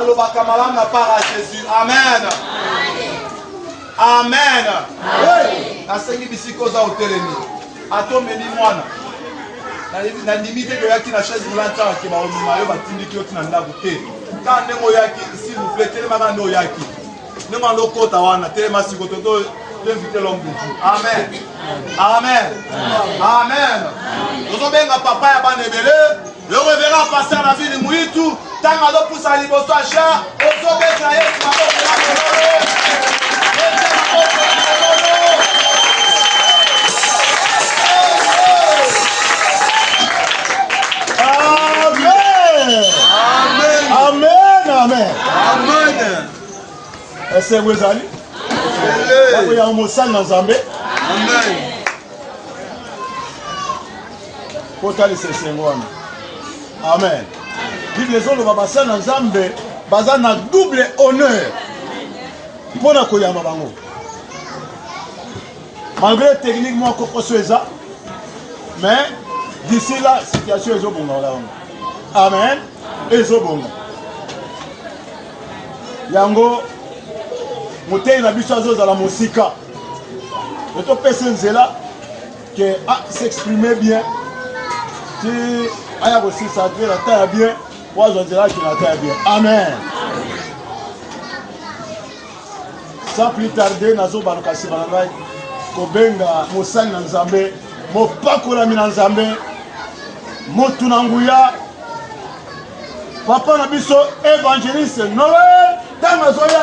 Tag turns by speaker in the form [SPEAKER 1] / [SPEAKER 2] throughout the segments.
[SPEAKER 1] alobaka malamu na part à Jésus. Amen. Amen. Oui. Nasengi bisiko za otelemi. Atomeli mwana. Na limite que yaki na chaise roulante qui va omima yo batindiki yo tina ndaku te. Quand ndemo yaki s'il vous plaît telema ndo yaki. Nema lokota wana telema sikoto to inviter l'homme de Dieu. Amen. Amen. Amen. Nous avons papa ya banebele. Le révérend pasteur la ville Mouitou. Tant à l'opus à liboso achat. Aux obèses à Yesu
[SPEAKER 2] Amen. Amen. Est-ce que vous allez? Il y a un mot sale dans Zambé.
[SPEAKER 1] Amen.
[SPEAKER 2] Pour t'aller se Amen. Vive les autres, va passer dans Zambé. Bazan a double honneur. Pour la Koyama Bango. Malgré techniquement ça, mais d'ici là, la situation est bonne. Amen. Et c'est bon. Yango, Moutei na biso azo la musika. Et to personne là que s'exprimer bien. Si aya aussi ça fait la taille bien, moi je dirais que la taille bien. Amen. Sans plus tarder, nazo banokasi banangai kobenga mosani na Nzambe, mopakola mi na Nzambe, motu na nguya. Papa na biso évangéliste Noël. Dans ma zone, il y a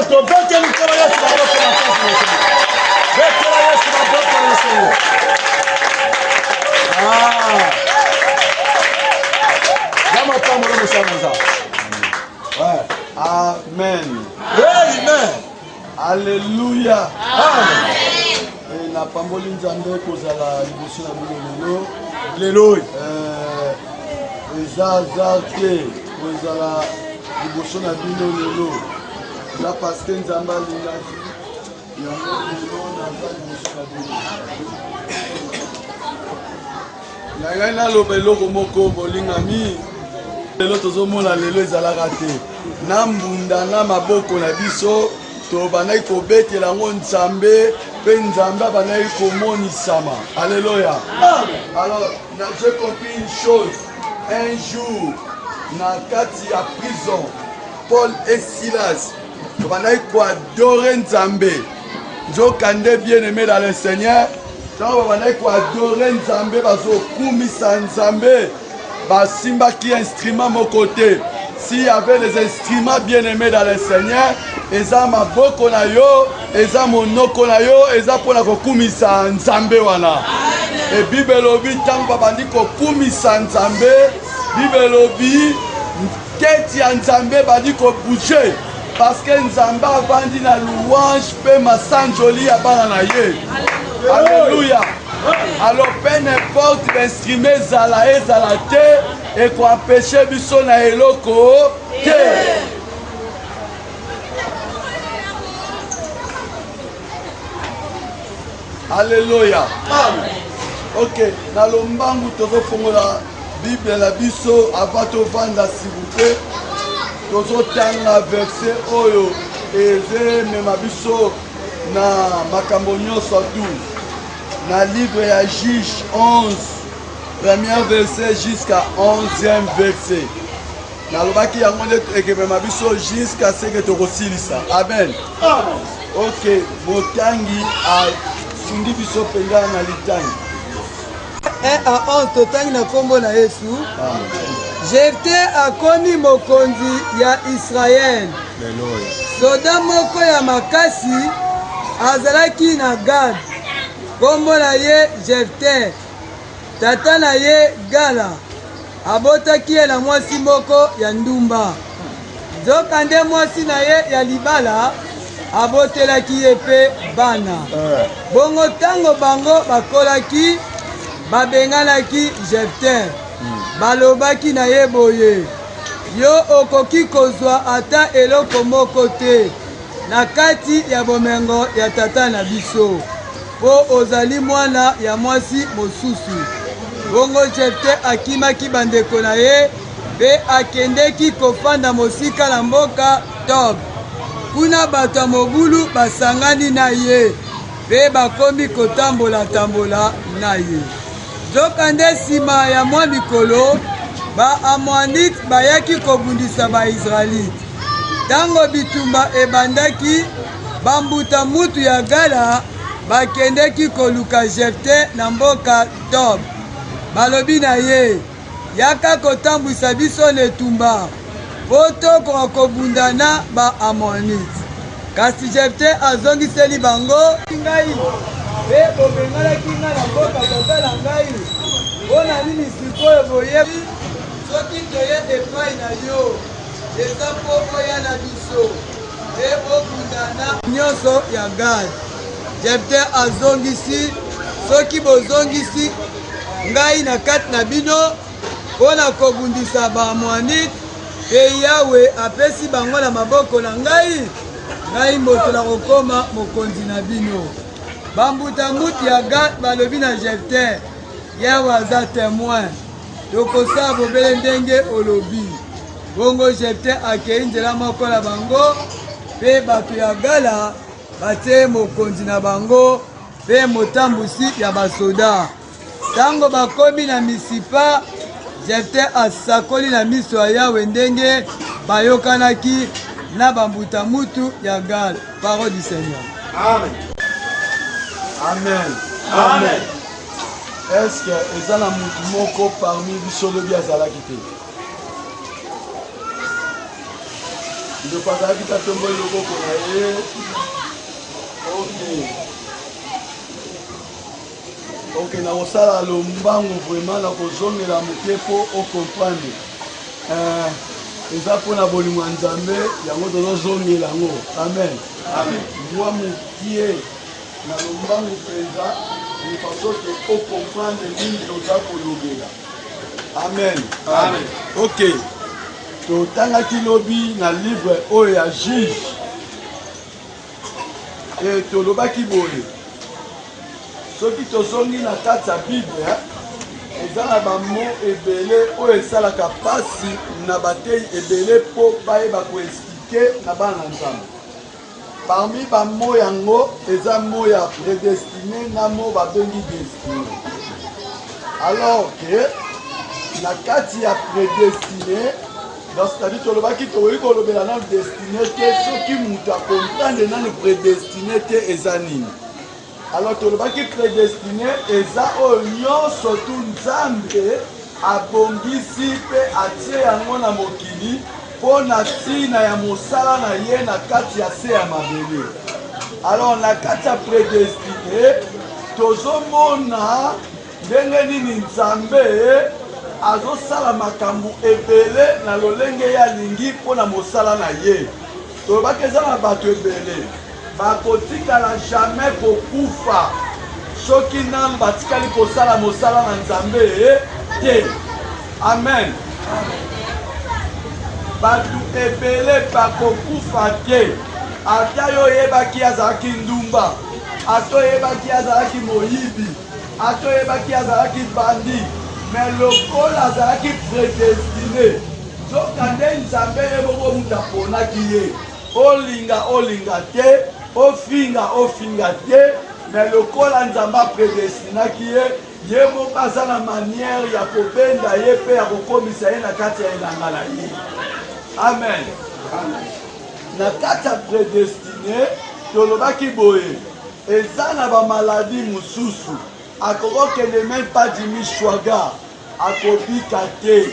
[SPEAKER 2] Amen. Amen. Alléluia. Amen. Et na pamboli nzambe kozala liboso na bino lelo. Ezazate kozala liboso na bino lelo. Là parce que nous avons l'énergie, il y a un autre moko bolingami lelo tozomona lelo ezalaka te na mbunda na maboko na biso to banai kobetela ngo Nzambe pe Nzambe banai komonisama. Alléluia. Alors j'ai compris une chose. Un jour na kati ya prison Paul et Silas banai ko adorer Nzambe. Nzokande bien-aimé dans le Seigneur. Quand banai ko adorer Nzambe bazo kumisa Nzambe basimba qui instrument mon côté. S'il y avait les instruments bien-aimés dans le Seigneur, eza maboko na yo, eza monoko na yo, eza pona ko kumisa Nzambe wana. Et Bible lobi tango babandi ko kumisa Nzambe, Bible lobi teti ya Nzambe bandi ko bouger. Parce que Nzambe avandi na louange pe masanjoli ya bana na ye. Alléluia. Alors peu n'importe l'instrument ezala te et qu'on empêche biso na eloko te. Alléluia. Amen. Ok, na lombangu tozo fongola Bible la biso avant to vanda s'il vous plaît. Tozo tanga verset oyo eze mema biso na makambo nyonso 12. Na livre ya Juge 11, premier verset jusqu'à 11e verset. Na lobaki yango nde ekemema biso jusqu'à ce que tokosilisa. Amen. Amen. Ok, motangi a sundi biso penga na litangi.
[SPEAKER 3] 1 à 11 totangi na kombo na Yesu. Jephté akoni mokonzi ya Israël. Soda moko ya makasi azalaki na Gad. Kombo na ye Jephté. Tata na ye Gala. Abotaki ye na mwasi moko ya ndumba. Nzokande mwasi na ye ya libala abotelaki ye pe bana. Bongo tango bango bakolaki babenganaki Jephté. Balobaki na ye boye. Yo okoki kozwa ata eloko moko te na kati ya bomengo ya tata na biso. Po ozali mwana ya mwasi mosusu. Bongo Jephté akimaki bandeko na ye mpe akendeki kofanda mosika na mboka Tob. Kuna bato ya mobulu basangani na ye mpe bakomi kotambola-tambola na ye. Nzokande nsima ya mwa mikolo, ba-Amonite bayaki kobundisa ba-Israelite. Ntango bitumba ebandaki, bambuta mutu ya Gala bakendeki koluka Jefte na mboka Tob. Balobi na ye, yaka kotambwisa biso na etumba po tokoka kobundana ba-Amonite. Kasi Jefte azongiseli bango, ngai mpe bobenganaki nga na mboka tata na ngai, mpo na nini sikoyo boyebi soki toye epai na yo eza mpo oya na biso mpe bokundana nyonso ya Gad. Jefte azongisi, soki bozongisi ngai na kati na bino mpo na kobundisa ba-Amonite, mpe Yawe apesi bango na maboko na ngai, ngai moto na kokoma mokonzi na bino. Bambuta mutu ya Gad balobi na Jefte, Yawe aza témoin, tokosala bobele ndenge olobi. Bongo Jefte akei nzela moko na bango, mpe bato ya Gala batie mokonzi na bango mpe motambusi ya basoda. Ntango bakomi na Misipa, Jefte asakoli na miso ya Yawe ndenge bayokanaki na bambuta mutu ya Gala. Parole du Seigneur.
[SPEAKER 1] Amen.
[SPEAKER 2] Amen.
[SPEAKER 1] Amen.
[SPEAKER 2] Est-ce que eza na mutu moko parmi biso lobi azalaki te? Ndeko azalaki ta tomboli loboko na ye. Ok, na kosala lombango vraiment na kozongela moke mpo ocomprendre. Eza mpona bolingo ya Nzambe yango tozozongela yango. Amen. Mwa mokie na lombango mpenza de façon que ocomprendre nini toza kolobela. Amen.
[SPEAKER 1] Amen.
[SPEAKER 2] Ok, totangaki lobi na livre oyo ya Juge e tolobaki boye soki tozongi na kati ya Bible eza na bamo ebele oyo esalaka pasi na batei ebele mpo bayeba koexplike na bana Nzambe. Parmi bamo yango eza mo ya prédestiné na mo babengi destiné. Alors que na kati ya prédestiné, c'est-à-dire tolobaki tokoki kolobela nanu destiné te soki moto akomprendre nanu prédestiné te eza nini. Alors tolobaki prédestiné eza oyo nyonso tu Nzambe abongisi mpe atie yango na mokili mpo na ntina ya mosala na ye na kati ya se ya mabele. Alors na kati ya prédestiné tozomona ndenge nini Nzambe azosala makambo ebele na lolenge ya lingi mpo na mosala na ye. Tolobaki eza na bato ebele bakotikala jamais kokufa soki nanu batikali kosala mosala na Nzambe te. Amen. Bato ebele bakokufa te. Ata yo oyebaki azalaki ndumba, ata oyebaki azalaki moyibi, ata oyebaki azalaki bandi, mais lokola azalaki prédestiné soka nde Nzambe ye bongo mutu aponaki ye olinga te, ofinga te, mais lokola Nzambe aprédestinaki ye ye moko aza na manière ya kobenda ye mpe ya kokomisa ye na kati ya elanga na ye. Amen. Na kati ya prédestiné tolobaki boye eza na bamaladi mosusu akokokende même pas dimishwaga akobika te,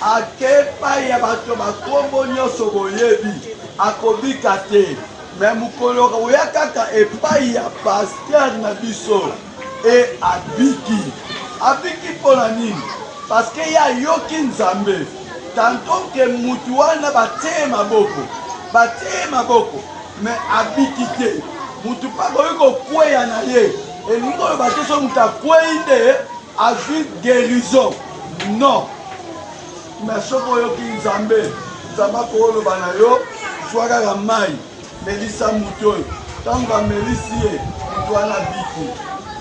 [SPEAKER 2] akepai ya bato bakombo nyonso boyebi akobika te, me mokolo oya kaka epai ya paster na biso e abiki mpona nini? Parce que ye ayoki Nzambe tanto ke mutu wana bateye maboko me abiki te, mutu pakoki kokweya na ye elingi oyo bate so mutu akwei te azwi guérison non. Mais soki oyoki Nzambe akoloba na yo zwa kaka mai melisa mutu oyo, ntango bamelisi ye mutu wana abiki.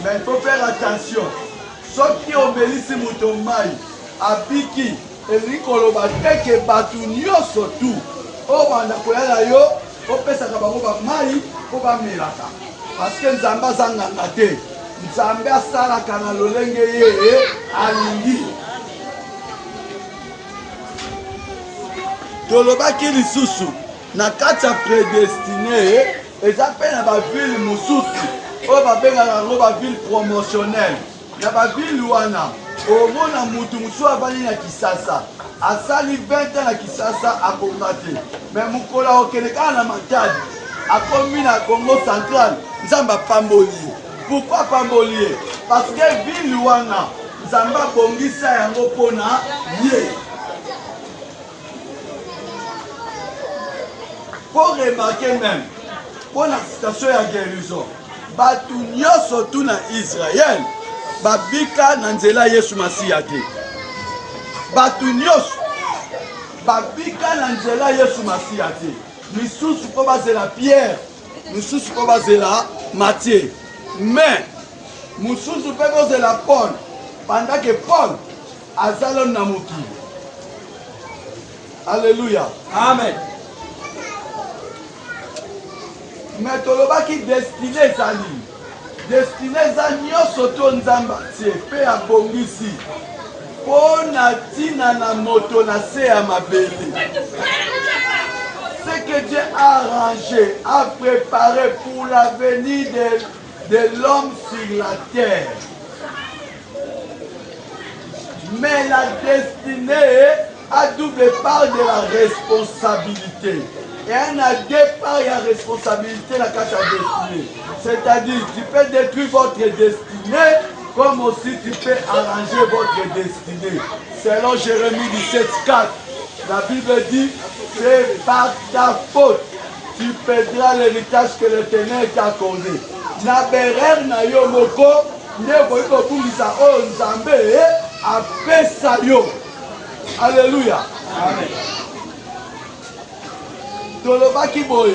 [SPEAKER 2] Mais il faut faire attention, soki omelisi mutu mai abiki elingi koloba teke bato nyonso tu oyo banda koyala yo opesaka bango bamai mpo bamelaka parceke nzambe aza nganga te nzambe asalaka na lolenge ye alingi. Tolobaki lisusu na kati ya prédestiné eza mpe na bavile mosusu oyo babengaka yango bavile promotionnel. Na bavile wana omona mutu mosusu avandi na Kisasa asali 20 ans na Kisasa akonga te me mokolo akokende kaka na Matadi akomi na Congo central nzambe apamboli ye. Pourquoi apamboli ye? Parce que ville wana nzambe abongisa yango mpona ye. Pour remarquer même pour la station ya guérison bato nyonso tu na Israël babika na nzela Yesu Masiya te. Bato nyonso babika na nzela Yesu Masiya te. Misusu mpo bazela Pierre, misusu mpo bazela Matthieu, mais mosusu mpe bozela Paul pendant que Paul azalon na mokili. Alléluia. Amen. Mais tolobaki destiné ezali destiné eza nyonso to nzambe atie mpe abongisi mpo na ntina na moto na se ya mabele. Ce que Dieu a arrangé, a préparé pour l'avenir de l'homme sur la terre. Mais la destinée a double part de la responsabilité. Et un a deux parts de responsabilité la carte à destinée. C'est-à-dire, tu peux détruire votre destinée, comme aussi tu peux arranger votre destinée. Selon Jérémie 17:4, la Bible dit, c'est par ta faute, tu perdras l'héritage que l'Éternel t'a accordé. Na berer na yo moko, ne koyiko bungisa o nzambe apesa yo. Alléluia. Amen. Tolobaki boye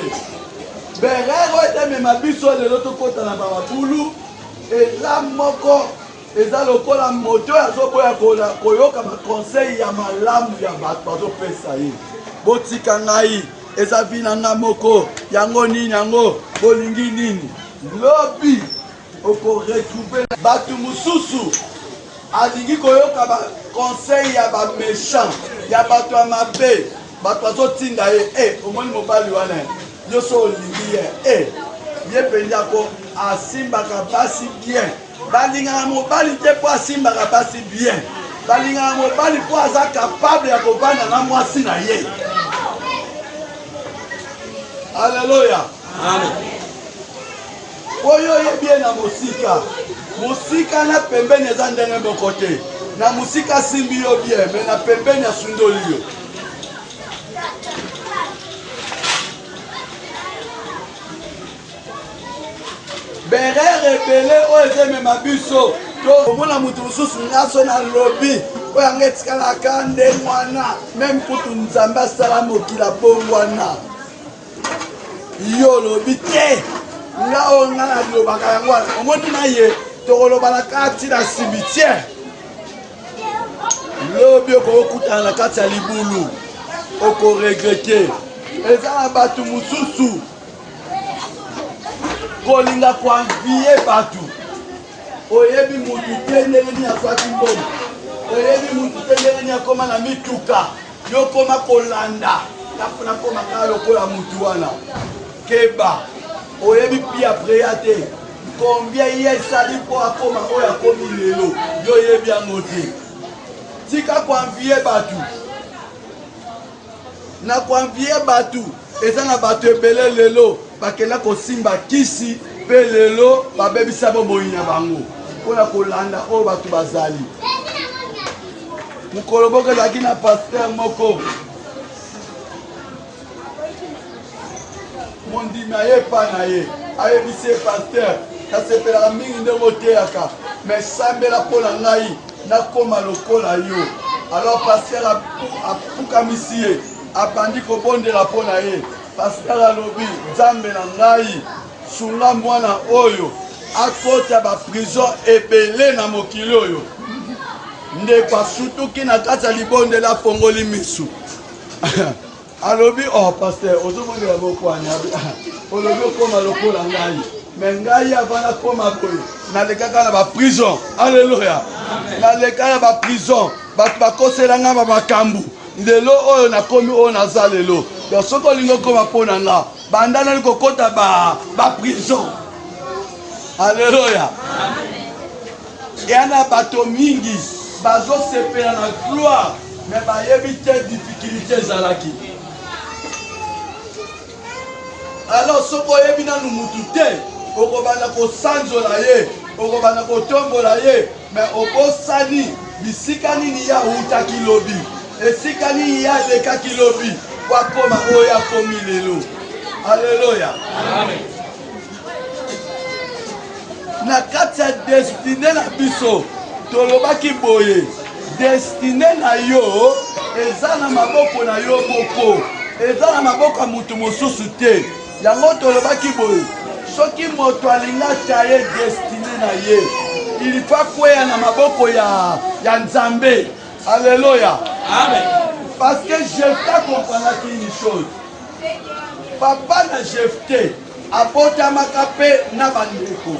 [SPEAKER 2] berero etemema biso lelo tokota na bamabulu eza moko eza lokola moto azoboya koyoka baconseil ya malamu ya bato bazopesa ye. Botika ngai eza vina nga moko yango nini yango bolingi nini lobi okoretrouve bato mosusu alingi koyoka baconseil ya baméchant ya bato ya mabe bato azotinda ye omoni mobali wana nyonso olingi ye ye mpenza ko asimbaka basi bien balingaka mobali te mpo asimbaka basi bien balingaka mobali mpo aza capable ya kobanda na mwasi na ye. Alleluya. Oyo oyebi ye na mosika na pembeni eza ndenge moko te. Na mosika asimbi yo bien me na pembeni asundoli yo. Berere ebele oyo ezemema biso to omona mutu mosusu nyonso na lobi oyo yango etikalaka nde mwana meme kutu nzambe asala mokili abongwana yo lobi te nga oyo nga nalobaka yango wana omoni na ye tokoloba na kati na cimetière lobi okokutana na kati ya libulu okoregrete. Eza na bato mosusu kolinga koanvie bato oyebi mutu te ndenge nini azwaki mbongo oyebi mutu te ndenge nini akoma na mituka yo koma kolanda nakoma kaka lokola mutu wana keba oyebi pia preya te combien ye esali mpo akoma oyo akomi lelo yo oyebi yango te. Tika koanvie bato na koanvie bato eza na bato ebele lelo bakenda kosimba kisi mpe lelo babebisa bomoi na bango mpona kolanda oyo bato bazali. Mokolo moko ezalaki na paster moko mondimi ayepa na ye ayebisi ye paster nasepelaka mingi ndenge oteyaka me sambela mpo na ngai nakoma lokola yo. Alors paster apukamisi ye abandi kobondela mpo na ye. Paster alobi nzambe na ngai sunga mwana oyo akota baprison ebele na mokili oyo ndeko asutuki na kati ya libondela afongoli misu alobi oh pasteur ozomondela bokwani olobi okoma lokola ngai me ngai avant nakoma boye nalekaka na baprison alleluya naleka na baprison bato bakosela ngai bamakambu lelo oyo nakomi oyo naza lelo donc soki olingi okoma mpo na nga banda nali kokota baprison alleluya yana bato mingi bazosepela na gloire me bayebi te difficulté ezalaki alors soki oyebi nanu mutu te okobanda kosanzola ye okobanda kotombola ye me okosani bisika nini ya utaki lobi esika nini ya lekaki lobi wakoma oyo akomi lelo alleluya na kati ya destine na biso tolobaki boye destine na yo eza na maboko na yo moko eza na maboko ya mutu mosusu te yango tolobaki boye soki moto alinga taye destine na ye ilifa kweya na maboko ya nzambe alleluya parce que Jephthé comprenaki une chose papa na Jephthé abotamaka mpe na bandeko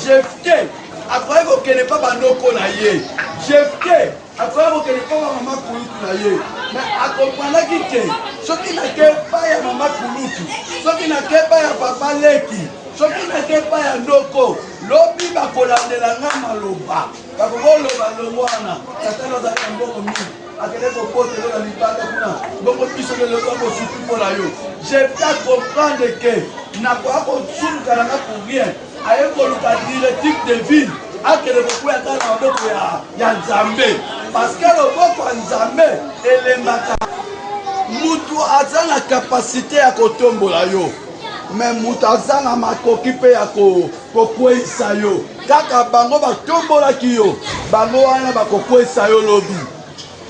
[SPEAKER 2] Jephthé akoki kokende mpa bandoko na ye Jephthé akoki kokende mpa bamama kulutu na ye me akomprenaki te soki nake epai ya mama kulutu soki nake epai ya papa leki soki nake epai ya ndoko lobi bakolandela nga maloba bakokoloba longo wana tatani ozali na mbongo mingi akende kopotelo na libanda kuna mbongo biso leloko akosuki mpo na yo Jephthé akomprendre ke nakoya kosuluka nanga pour rien aye koluka directive de ville akende kokwea kaka na maboko ya nzambe parce que loboko ya nzambe elemaka mutu aza na kapasité ya kotombola yo me mutu aza na makoki mpe ya kokweyisa yo kaka bango batombolaki yo bango wana bakokweyisa yo lobi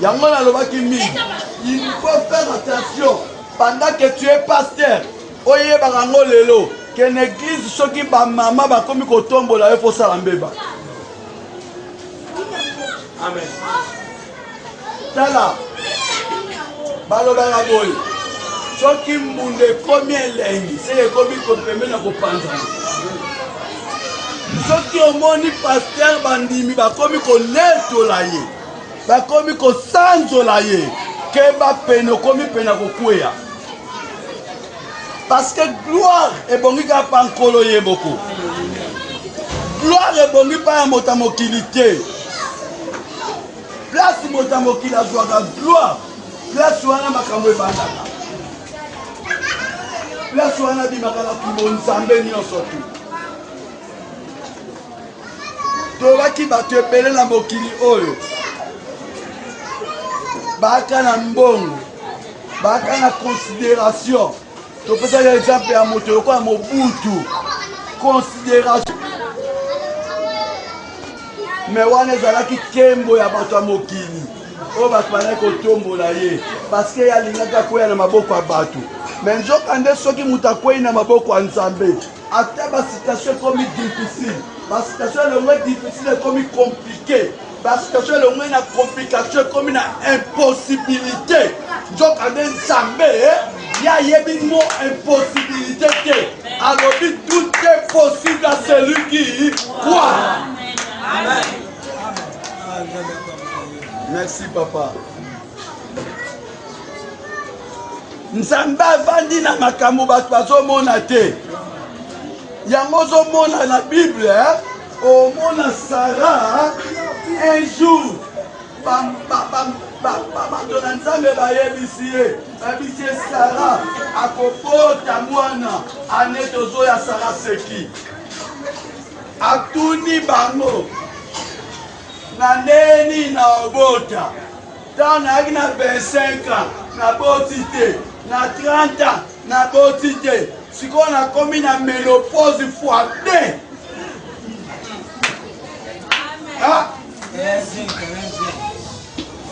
[SPEAKER 2] yango nalobaki mingi il faut faire attention pendant que tu es pasteur oyebaka ngo lelo ke na église soki bamama bakomi kotombola yo fosala mbeba amen tala balobaka boye soki mbunda ekomi elengi se ekomi kopembe na kopanzana soki omoni paster bandimi bakomi konetola ye bakomi kosanzola ye keba pene okomi pene kokweya parce que gloire ebongi kaka mpa nkolo ye moko gloire ebongi mpa ya moto ya mokili te place moto ya mokili azwaka gloire place wana makambo ebandaka place wana bimaka na kimo nzambe nyonso tu tolobaki bato ebele na mokili oyo baka na mbongo baka na considération topesaka exemple ya moto lokola mobutu considération me wana ezalaki nkembo ya bato ya mokili oyo bato bazalaki kotombola ye parceke alingaka kweya na maboko ya bato me nzokande soki moto akwei na maboko ya nzambe ata basituation ekomi difficile basituation elongo difficile ekomi compliqué basituation elongo na complication ekomi na impossibilité nzokande nzambe ye ayebi mo impossibilité te alobi tout est possible à celui qui croit. Amen. Merci papa. Nzambe avandi na makambo bato bazomona te yango ozomona na Bible omona Sarah un jour bato na Nzambe bayebisi ye Sarah akobota mwana ane tozoya Sarah seki atuni bango na ndeni na obota ntango nayaki na 25 ans naboti te na 30 ans naboti te sikoyo nakomi na ménopause fois 2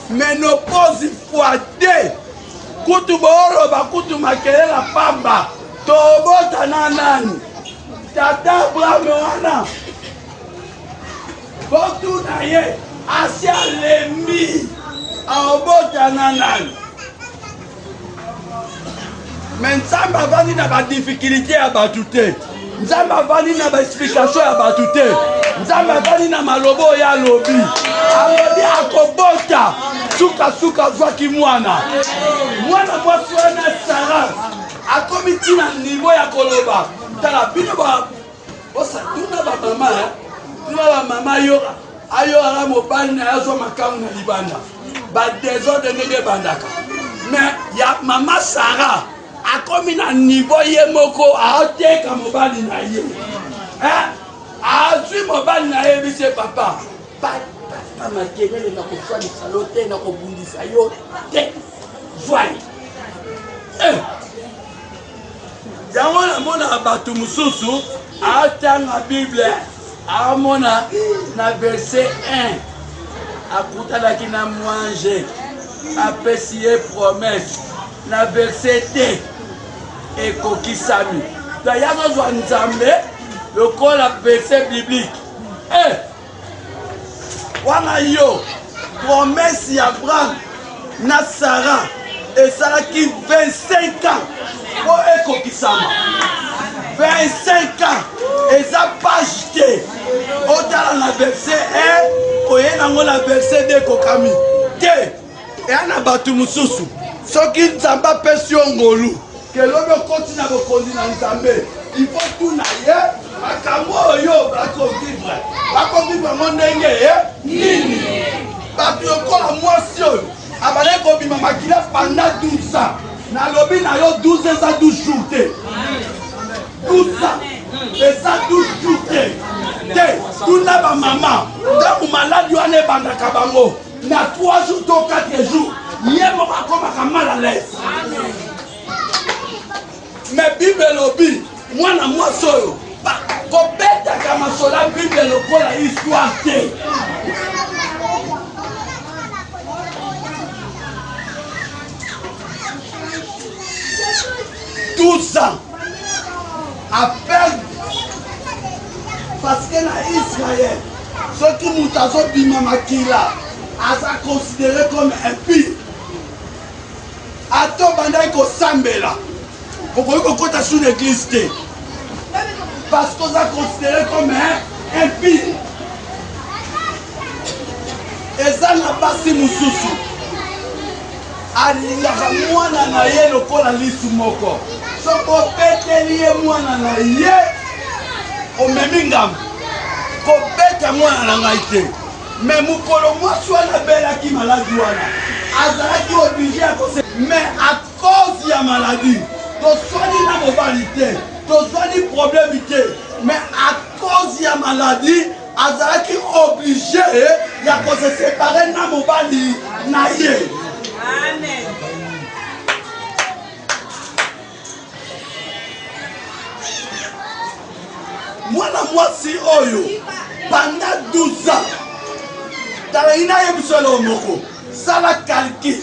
[SPEAKER 2] ménopause fois 2 kutu booloba kutu makelela pamba tobota na nani tata Abraham wana botuna ye asi alemi na nani. Mais nzambe avandi na ba difficulté ya batu te. Nzambe avandi na ba explication ya batu te. Nzambe avandi na malobo ya lobi. Alobi akobota suka zwaki mwana. Mwana mwasi wana Sara akomi tina niveau ya koloba. Tala bino ba osa tuna ba mama. Tuna ba mama yo ayo ara mobali na yazo makamu na libanda. Ba désordre ndenge bandaka. Mais ya mama Sara akomi na niveau ye moko aoteka mobali na ye. Azwi mobali na ye bise papa. Papa makelele na kofwanisa yo te na kobundisa yo te. Zwai. Yango namona bato mosusu aotanga Bible amona na verset 1 akutalaki na mwange apesi ye promesse na verset 2 ekokisami yango zwa nzambe lokola verset biblique wana yo promesse ya Abraham na Sara esalaki 25 ans po ekokisama 25 ans eza page te otala na verset 1 oye nango na verset 2 kokami te eya na bato mosusu soki nzambe apesi yo ngolu kelobi okoti na bokonzi na nzambe ifo tuna ye makambo oyo bakovivre ngo ndenge nini bato yokola mwasi oyo abale kobima makila panda 12 ans nalobi na yo 12 eza 12 jours te 12 ans eza 12 jours te tuna bamama ntango maladi wana ebandaka bango na 3 jours to 4 jours ye moko akomaka mal à l'aise. Mais Bible lobi mwana mwasi oyo kobetaka masola Bible lokola histoire te. Tout ça à perdre parce que na Israël ceux qui mutu azobima makila aza considéré comme impie. Ato bandai kosambela okoki kokota sur l'église te parce qu'on a considéré comme impie. Eza na basi mosusu alingaka mwana na ye lokola lisu moko soki obeteli ye mwana na ye omemi ngambo kobeta mwana na ngai te. Mais mukolo mwasi wana belaki maladi wana azalaki oblige ya kose. Mais à cause ya maladie tozwani na mobali te tozwani problème te. Mais à cause ya maladie azalaki oblige ya kose séparer na mobali na ye. Amen. Mwana mwasi oyo pendant 12 ans tala ina yebisolo moko sala calcul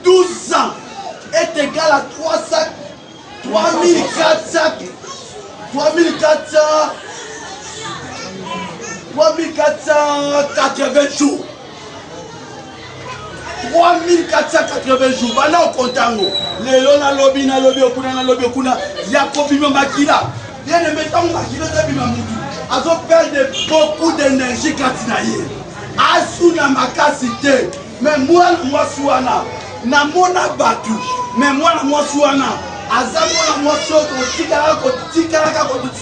[SPEAKER 2] 12 ans est égal à 3480 jours. 3480 jours. Bana okontango. Lelo na lobi okuna Yakobimo makila. Bien aimé tant makila zabima mutu. Azo perdre beaucoup d'énergie katina ye. Asuna makasi te. Mais moi wana na mona batu. Mais moi wana aza mona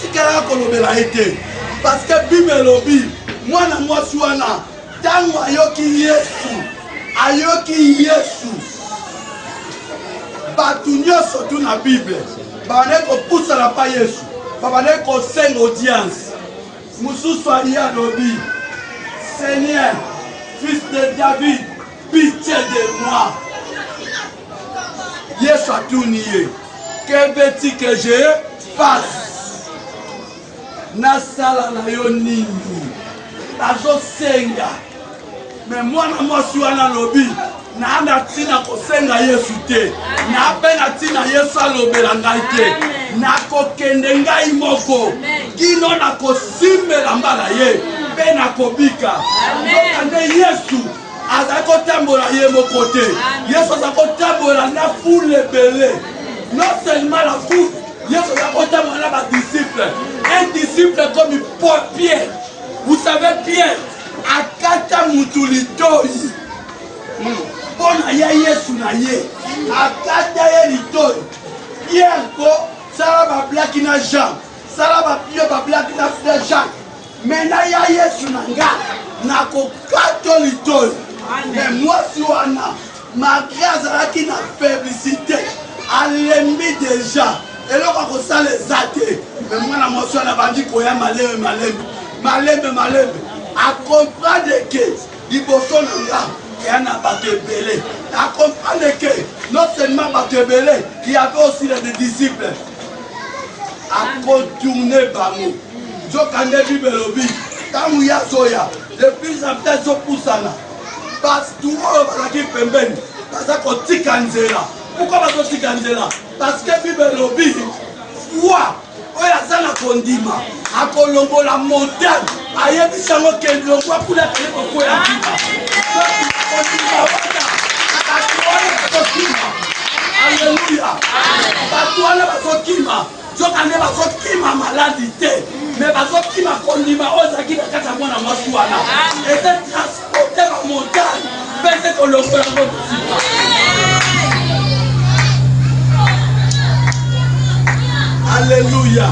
[SPEAKER 2] tikala kolobela ete. Parce que Bible lobi mwana mwasi wana tango ayoki Yesu batu nyonso tu na Bible babane kopusana pa Yesu babane kosenga audience mosusu ali alobi Seigneur fils de David pitié de moi. Yesu atuni ye que veux-tu que je fasse? Nasala na yo nini azosenga. Mais mwana mwasi wana lobi na anda tina kosenga Yesu te na pena tina Yesu alobela ngai te na kokende ngai moko kino na kosimbela mbala ye pe na kobika nde Yesu azali kotambola ye moko te. Yesu azali kotambola na foule ebele. Non seulement la foule, Yesu azali kotambola na badisciple. Un disciple comme Pierre. Vous savez Pierre, akata mutu litoi. Pona ya Yesu na ye. Akata ye litoi. Pierre ko sala ba blaki na Jean. Sala ba Pierre ba blaki na Jean. Mena ya Yesu na nga na kokato litoi. Mais moi si wana malgré azalaki na faiblité alembi déjà eloko akosala eza te. Mais mwana mwasi wana bandi koya malembe acomprendre que liboso na nga eya na bato ebele. Acomprendre que non seulement bato ebele, il y avait aussi les disciples. Akotourne bango zokande bible lobi ntango ya zoya de plus en plus ezopusana bato oyo bazalaki pembeni baza kotika nzela. Pourquoi bazotika nzela? Parce que bible lobi foi oyo aza na kondima akolongola montagne ayebisi yango kelongwa kuna kele kokwela kima kondima wana bato wana bazokima. Alléluia. Bato wana bazokima zokande bazokima maladi te, mais bazokima kondima ozaki na kati ya mwana mwasi wana ete transporte ba montagne pese kolongola yango mosika. Alléluia.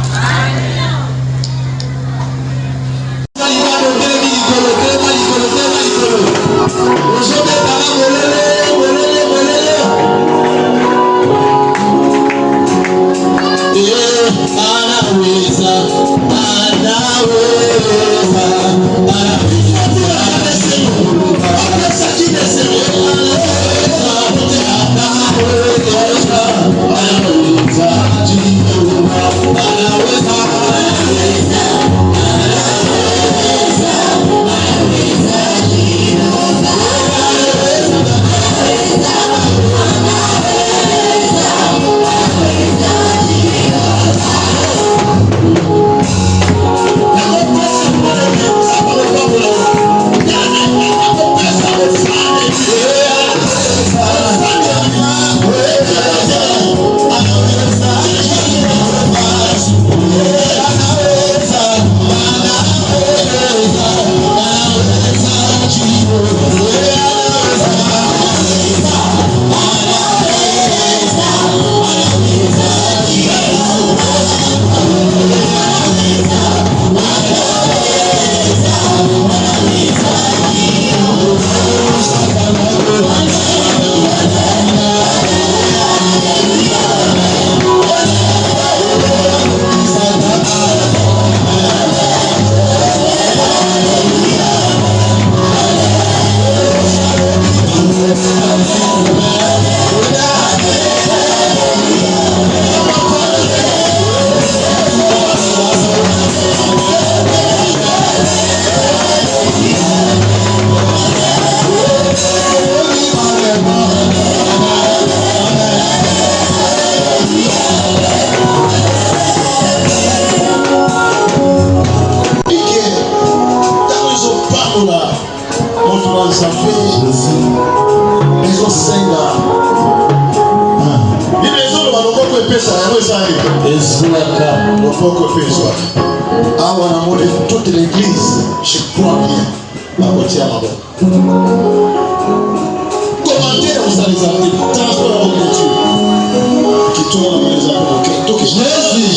[SPEAKER 4] Toute l'église, je crois bien, va retirer la bonne. Commentaire, vous allez appeler, transport la nourriture. Qui tourne dans les appeler. Donc Jésus,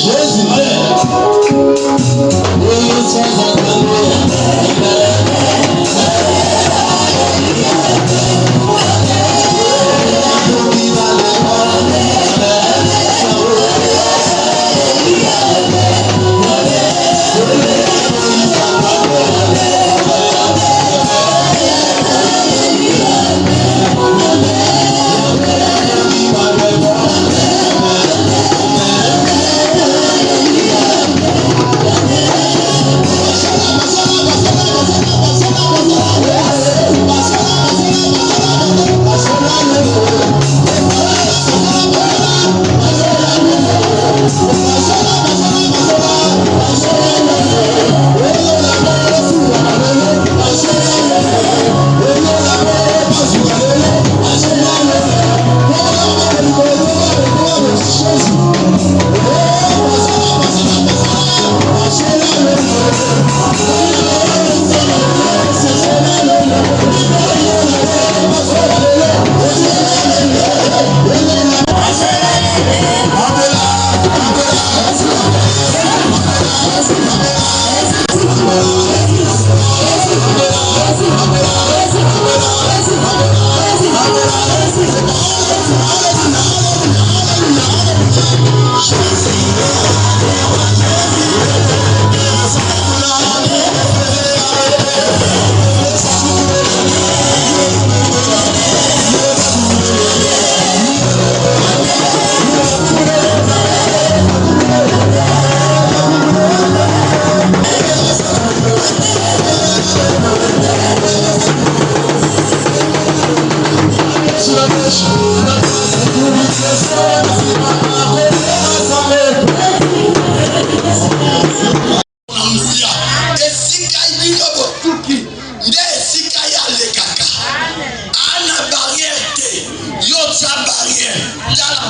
[SPEAKER 4] rien. Yala.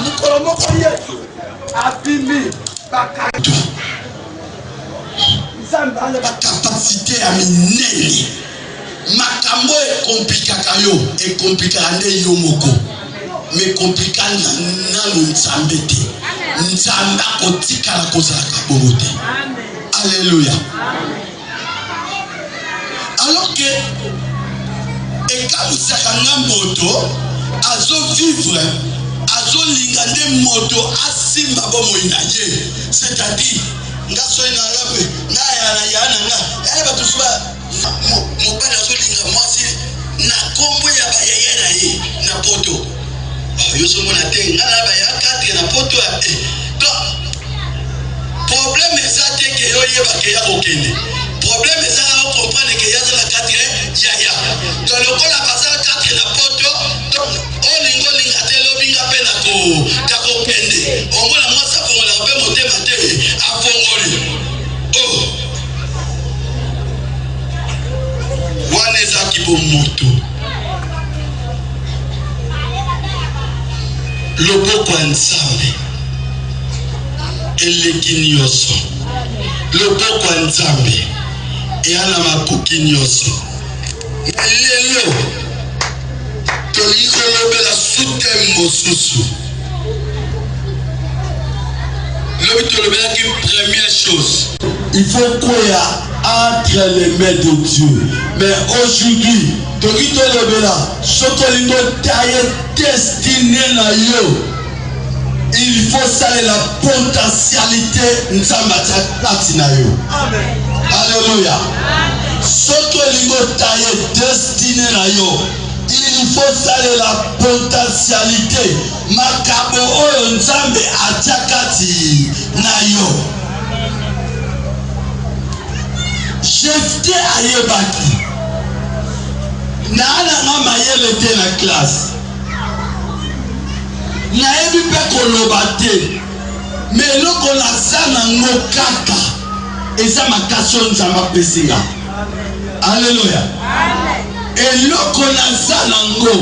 [SPEAKER 4] Capacité à minene. Makambo e komplikaka yo e komplikaka nde yo moko. Mais compliqué na nzambe te. Nzambe akotikala kozalaka bongo te. Alléluia. Alors que ekamusaka nga moto azo vivre azo linga nde moto asimba bomoi na ye, c'est-à-dire nga soki na ngape nga yana nga bato soba mobali azo linga mwasi na kombo ya bayaya na ye na poto yo somona te nga na baya 4 na poto ya donc problème eza te ke yo yebake ya kokende. Problème est ça, on comprend que y a de la 4 yaya. Dans le cas la passer 4 na poto, donc on lingo linga telo binga pena ko kako pende. On voit la moi ça pour la paix monter maté à fongoli. Oh. Waneza kibo moto. Loboko nzambe. Elekinyoso. Loboko nzambe. Et à la makoki nyoso. Lelo. Toliko lobe la soutembo susu. Lobe to lobe la qui première chose. Il faut croire entre les mains de Dieu. Mais aujourd'hui, Toliko lobe la sotolingo taille destiné na yo. Il faut saluer la potentialité nzambata platina yo. Amen. Alléluia. Soto lingo taille destiné na yo. Il faut saluer la potentialité. Makabo oyo nzambe atakati na yo. Jefte ayebaki. Na nga mayele te na classe. Na ebi pe koloba te. Mais loko na sana ngo kaka. Eza makasio nzamba pesinga. Alléluia. Eloko na sana ngo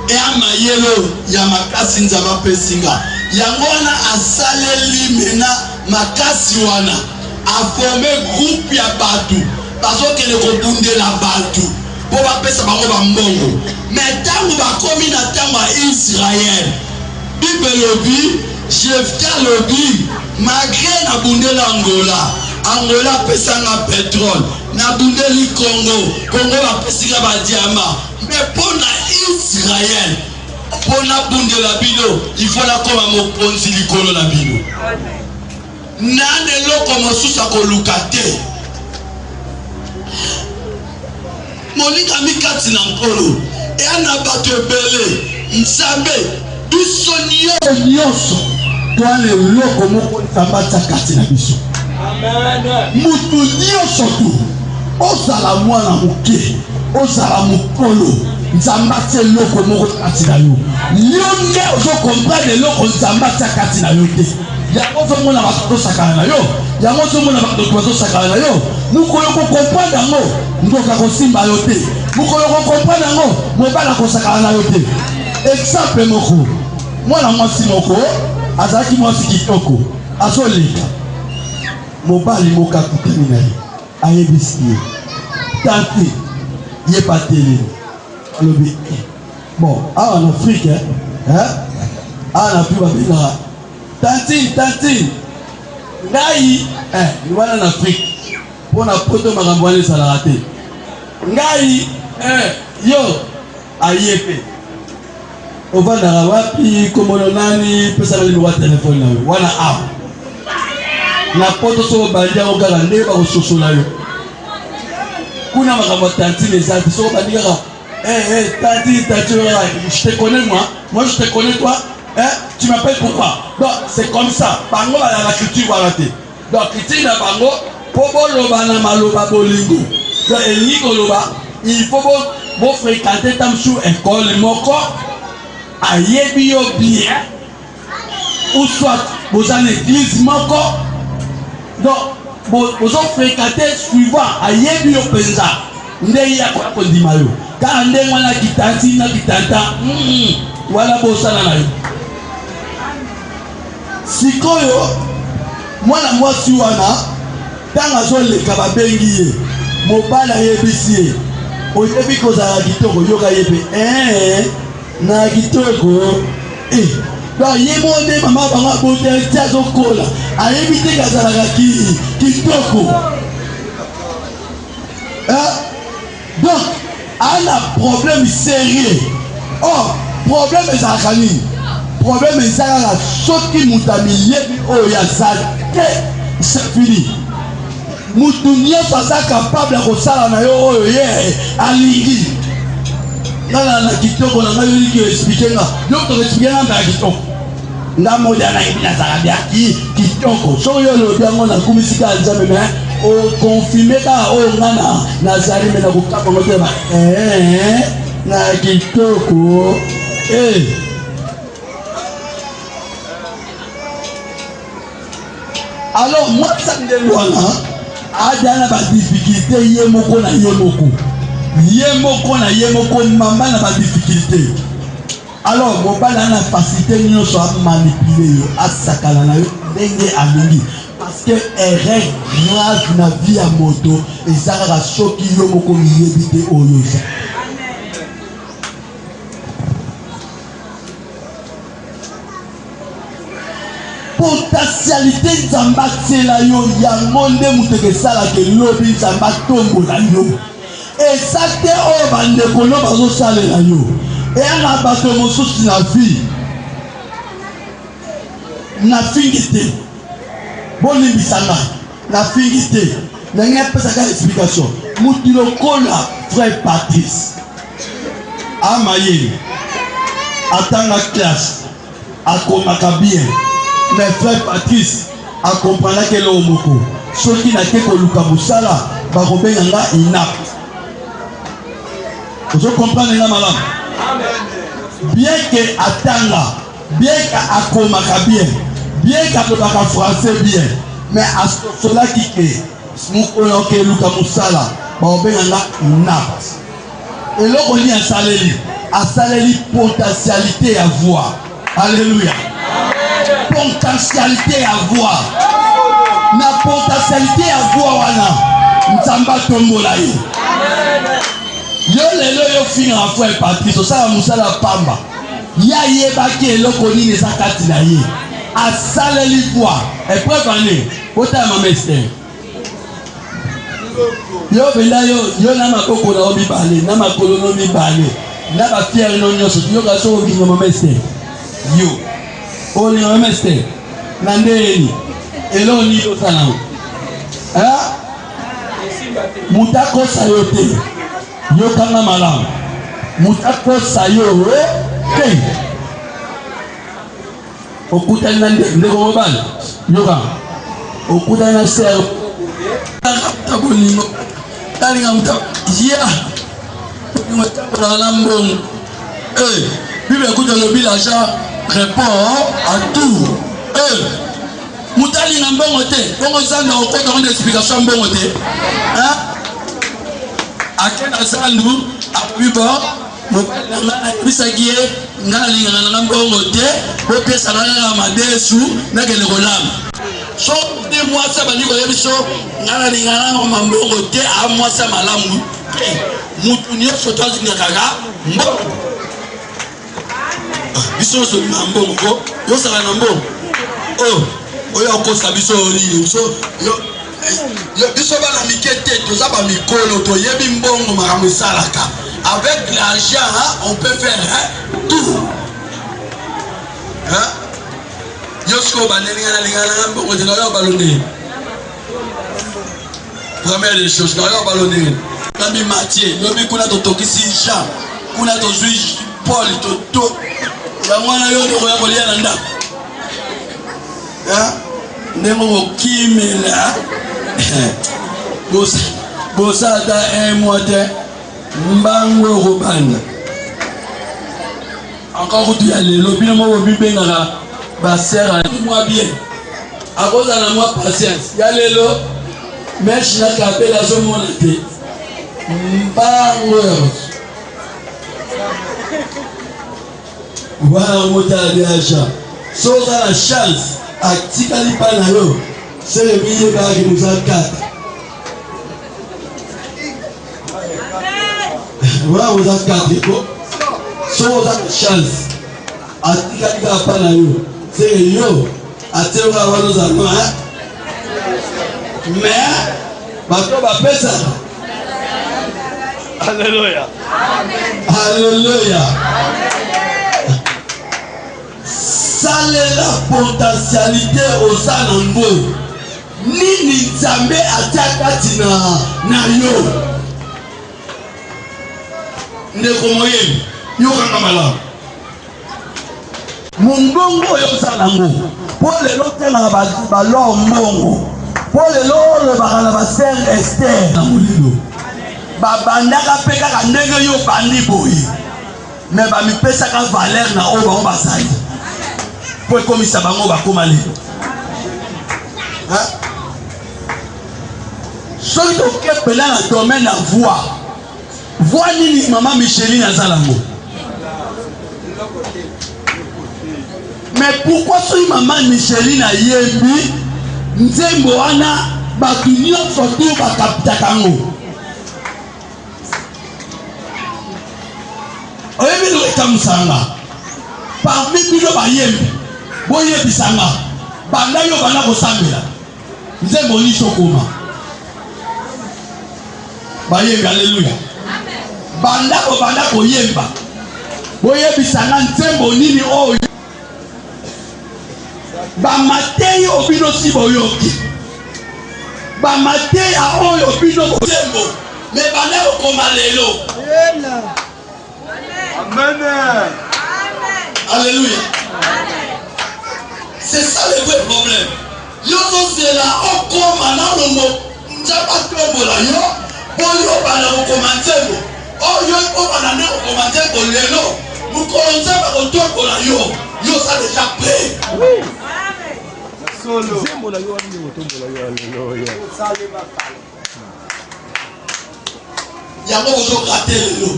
[SPEAKER 4] e amayelo ya makasi nzamba pesinga. Yango wana asaleli mena makasi wana a formé groupe ya batu. Bazokele kobundela batu. Po bapesa bango bambongo. Mais tango bakomi na tango ya Israël. Bible lobi, Jefta lobi, malgré na bundela Angola pesanga pétrole, na bundeli Congo ba pesika ba diamant. Mais pour na Israël, pour na bundela bino, il faut la koma mokonzi likolo na bino. Nane loko mosusa ko lukate. Monika mikati na nkolo, e ana bato ebele, nzambe biso nyonso toale loko moko nzambata kati na biso. Mutu nyonso tu ozala mwana moke ozala mokolo nzambata loko moko kati na yo. Yo nde ozokomprendre loko nzambata kati na yo te. Yango ozomona bato tosakana na yo, yango ozomona bato bazosakana na yo. Mokolo kokomprendre yango ndoka kosimba yo te. Mokolo kokomprendre yango mobala kosakana na yo te. Exemple moko, mwana mwasi moko azalaki mwasi kitoko azoleka mobali moko akutani na ye ayebisi ye tante ye patele alobi bon awa na Afrique awa na pi babengaka tantine ngai wana na Afrique mpona poto makambo wana esalaka te ngai yo ayepe ovandaka wapi komono nani pesa na limoko ya telefone na yo wana awa na poto soko bandi yango kaka nde bakososola yo kuna makambo ya tantine eza te soko bandi kaka tantine je te connais moi je te connais toi tu m'appelles pourquoi donc c'est comme ça bango bala la culture wana te donc culture na bango po boloba na maloba bolingo donc elingi koloba il faut bo fréquenter tamsu école moko ayebi yo bien ou soit vous en église moko donc vous en fréquenter suivant ayebi yo penza ndenge ya ko ndima yo ka ndenge wana kitanti na kitanta wala bosala na yo sikoyo mwana mwasi wana ntango azoleka babengi ye mobali ayebisi ye oyebi kozala kitoko yoka ye mpe na kitoko ye monde mama bango abote ti azokola ayebi te kazalaka kitoko donc ana problème sérieux. Or problème ezalaka nini? Problème ezalaka soki moto amiyebi oyo azali te, c'est fini. Moto nyonso aza capable ya kosala na yo oyo ye alingi. Ngana na kitoko na ngai yoki explique nga donc toexplique nga mbala kitoko nga moja na yebi nazala bia kitoko soki yo lobi yango nakumisika ya nzambe me okonfirme kaka oyo nga nazali me nakokaba ngo te ba na kitoko alors mwasa ndenge wana aja na badifficulté ye moko na ye moko mama na badifficulté. Alors mobali ana facilité nyonso amanipuler yo asakala na yo ndenge alingi parce que erreur grave na vie ya moto ezalaka soki yo moko miyebi te oyo eza. Potentialité nzambe atiela yo yango nde moto ekesalaka elobi nzambe atombola yo eza te oyo bandeko no bazosalela yo eyanga bato mosusu na vie nafingi te bolimbisa ngai nafingi te ndenge apesaka explication motu lokola frère Patrice amayeli atanga classe akomaka bien mais frère Patrice akomprendaka eloko moko soki nake koluka mosala bakobenga nga inapte. Vous comprenez la malade? Bien que atanga, bien qu'akomaka bien, bien qu'apelaka français bien, mais à cela qui est, moukoyoke luka musala, baobenga inapte. Et là on dit à saléli potentialité à voir. Alléluia. Potentialité à voir. Na potentialité à voir wana, nzamba tombola ye. Yo lelo yo finga frère Patrice osala musala pamba ya yebaki eloko nini eza kati na ye asaleli voix epreuve ane otala mamester yo benda yo na maboko na yo mibale na makolo no mibale na bafiere no nyonso yoka so olinga mamester yo olinga mamester na ndeni eloko nini osala mutakosa yo te yokanga malamu mutakosa yo te okutani na ndeko mobali yoka okutani na ser tabolingo talinga muta ya na mbongo bible ekuta lobi l'argent répond à tout mutalinga mbongo te bongo zanga okota ngone explication mbongo te akena sandu apibo mobala bisaki ye ngalinga na mbongo te po pesa na madesu na kele kolama so de mwasa baliko yebiso ngalinga na mbongo te a mwasa malamu mutu nyonso twazinga kaka mbongo biso so mbongo ko yo sala na mbongo oyo akosa biso oli so yo biso bana mikete toza ba mikolo toyebi mbongo makambo esalaka avec l'argent on peut faire tout yosko banelinga na mbongo de yo balonde première des choses na yo balonde nami Mathieu lobi kuna totokisi Jean kuna tozui Paul toto ya mwana yo ndeko ya kolia na ndako ndemo kimela bosa ata moite mbango kobanda encore kutu ya lelo bino mo bibengaka basera moi bien akoza na moi patience ya lelo mesh na kapela zo mona te mbango voilà mota biacha so za la chance atikali pa na yo sele biye ba ki musa 4 wa musa 4 ko so za chance atikali pa na yo sele yo atewa wano za no hein mais bato ba pesa.
[SPEAKER 2] Alléluia.
[SPEAKER 4] Alléluia. Sale la potentialité aux anambo. Nini nzambe atakati na yo. Ndeko moyemi, yo kanga malamu. Mungongo yo salango. Po lelo tena ba lo mbongo. Po lelo le bakala ba ser Esther na mulilo. Babandaka pe kaka ndenge yo bandi boye me bamipesaka valeur na oyo bango bazali po ekomisa bango bakoma lelo soki tokepela na domaine na voi nini mama Micheline azalango mais pourquoi soki mama Micheline ayembi nzembo wana bato nyonso to bakapitaka yango oyebi lo ekamusanga parmi bino bayembi boyebisanga banda yo bana kosambela nzembo ni sokoma bayembi aleluya banda koyemba boyebisanga nzembo nini oyo bamateyi obino si boyoki bamateya oyo bino nzembo me banda kokoma lelo.
[SPEAKER 1] Amen.
[SPEAKER 4] Alléluia. C'est ça le vrai problème. Yo c'est là encore maintenant le mot n'jaba tombo la yo boyo bana ko commenter bo oh yo ko bana ne ko commenter bo lelo mu commencer ba ko tombo la yo ça déjà prêt. Oui.
[SPEAKER 1] Solo.
[SPEAKER 2] Zembo la yo ani ko tombo la yo alléluia.
[SPEAKER 4] Yango ko rater lelo.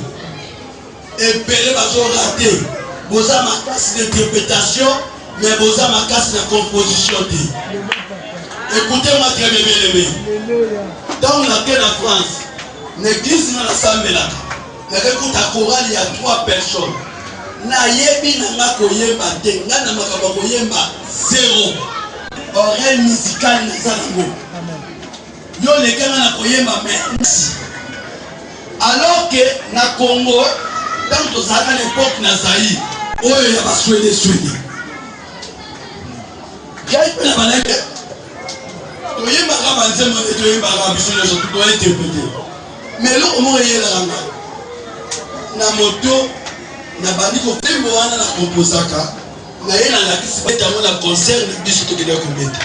[SPEAKER 4] Et Pelé va rater. Boza ma casse d'interprétation, mais Boza ma casse de composition. Écoutez-moi très bien. Dans la France, l'église dans l'assemblée là, l'écoute à chorale, il y a 3 personnes. Na yebi na ma koyemba tenga na makaba koyemba 0. Oreille musicale na zango. Yo les gars na koyemba merci. Alors que na Congo tant aux à l'époque na Zaïre, oh il y a pas souhaité. J'ai eu la banane. Toye mara banzema et toye mara biso surtout doit interpréter. Mais là comment il est là na moto na bandi ko tembo wana na composaka na yena la kisi tango na concert na biso to kede ko beta.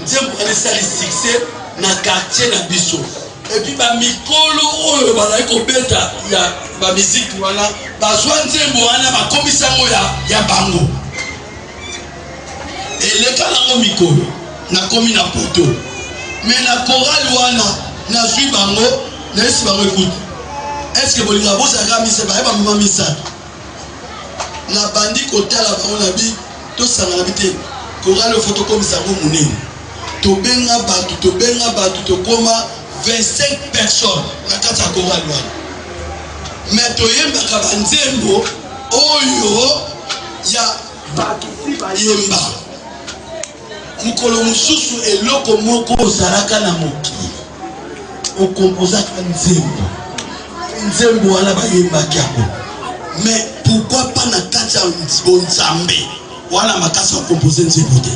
[SPEAKER 4] Nzembo ana sali succès na quartier na biso. Et puis ba mikolo oyo bala ko beta ya ba musique wana ba zwa nzembo wana ba komisa ngo ya bango. Et le kalango mikolo na komi na poto. Mais na chorale wana na zwi bango na esi bango écoute. Est-ce que bolinga bosa kamisa ba ba mama misa na bandi kotala bango na bi to sanga na bite chorale photo komisa ngo munene. To benga batu to koma 25 personnes na kati ya chorale wana. Mais to yemba ka banzembo oyo ya batu yemba. Mukolo mususu eloko moko ozalaka na mokili okomposaka nzembo wana bayembaki yango. Mais pourquoi pas na kati ya bonzambe wana makasi ya komposer nzembo te.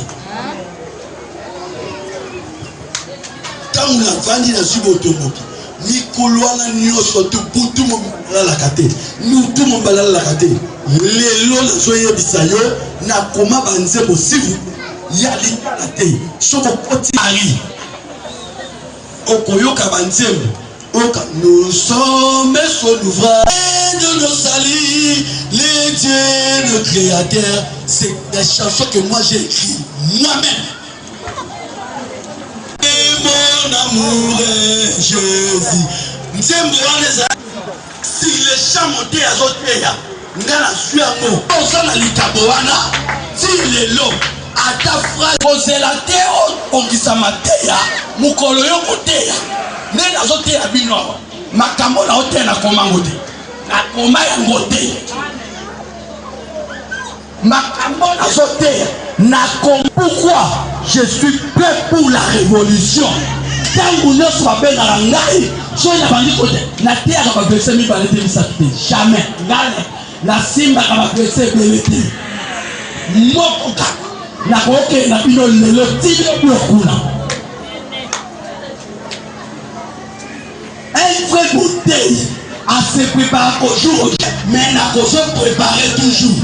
[SPEAKER 4] Tangu na vandi na subotomoki mikolo wana nyonso to butu mobalalaka te mutu mobalalaka te. Lelo nazoyebisa yo na koma banzembo sivu ya lingala te soko koti ari okoyoka banzembo oka nous sommes sur l'ouvrage de nos salis les dieux le créateur. C'est des chansons que moi j'ai écrit moi-même. Et mon amour est Jésus nzembo wana si les chants montés à zoteya ngana suyango osana likabo wana si lelo ata phrase kozela te ongisa mateya mukolo yo koteya nde nazoteya bino awa makambo na oteya nakomango te nakoma yango te makambo nazoteya nakoma. Pourquoi je suis prêt pour la révolution? Tangu nyonso babengaka ngai soki na bandi kote nateyaka baverse mibale te misatu te jamais ngane nasimbaka baverse ebele te moko kaka nakokende na bino lelo ti bino bilokuna. Un vrai bouteille à se préparer au jour mais nako se préparer toujours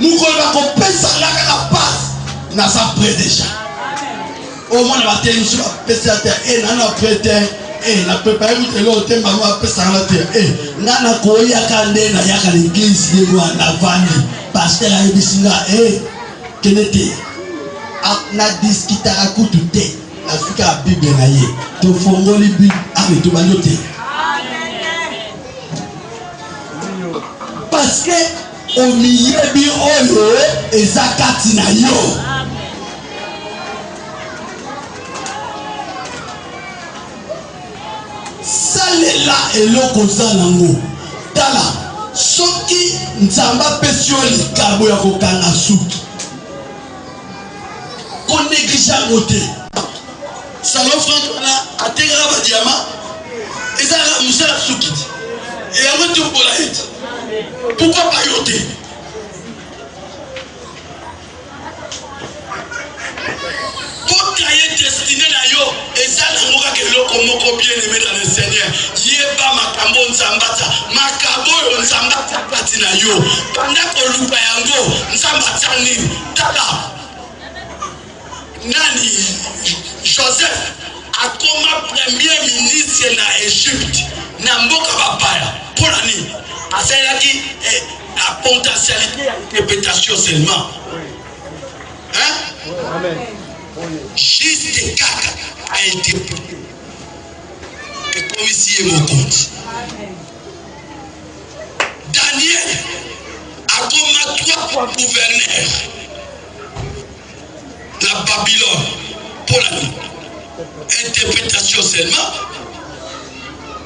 [SPEAKER 4] mukolo bakopesa ngaka na passe naza prêt déjà au moins na bateli sur la pesa te et na prêter et na préparer utelo te mama pesa na te nga na koya kande na yaka l'église de loi na vandi pasteur a bisinga kenete na discutera kutu te na fika bible na ye to fongoli bible avec to banyote parce que au milieu bi oyo ezakati na yo salela eloko za nango tala soki nzamba pesi yo likabo ya kokanga suki konéglige yango te salon franc wana atekaka badiama ezalaka mosala suki te eyango te obola ete pourquoi pas yo te mpota ye destine na yo eza nango kaka eloko moko bien aimé dans le Seigneur yeba makambo nzambata makambo oyo nzambata kati na yo banda koluka yango nzambata nini tala nani Joseph akoma premier ministre na Égypte na mboka bapaya mpona nini asalaki la potentialité ya interprétation seulement hein? Amen. Juste kaka a interprété et comme ici est mon compte Daniel akoma 3 fois gouverneur la Babylone pour la interprétation seulement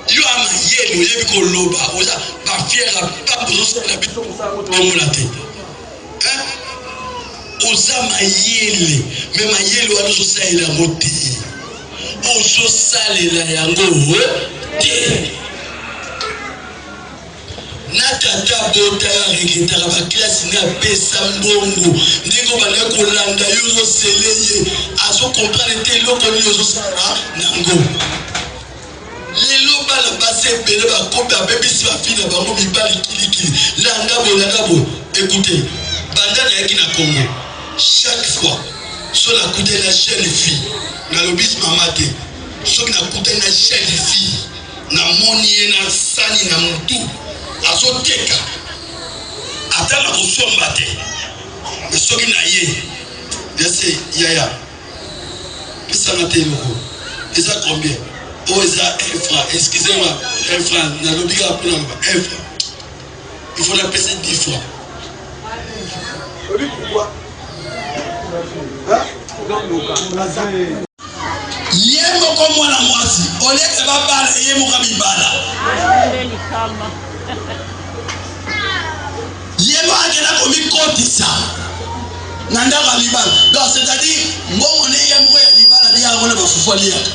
[SPEAKER 4] yo amayelo yebi koloba oza ba fiera pas besoin de bito omola te hein oza mayele mais mayelo wana zo salela ngote ozo salela yango te na tata bota ya rekitaka ba classe na pesa mbongo ndingo bana kolanda yo zo seleye azo comprendre te loko yo zo sala nango lelo bala base bele ba kope abebisi ba fina bango mibali kilikili langa bo écoutez banda na yaki na Congo chaque fois sur la côté la jeune fille na lobis mama te soki na côté na jeune fille na moni na sani na mutu azoteka ata na kosomba te mais soki na ye dese yaya pesa na te loko eza combien oh eza 1 franc excusez-moi 1 franc na lobika pour na 1 franc il faut la payer 10 francs pourquoi ye moko mwana mwasi oleke babala ye moko mibala ye moko akenda komikotisa na ndako ya libala donc c'est-à-dire mbongo ne ye moko ya libala ne yango na bafufu aliaka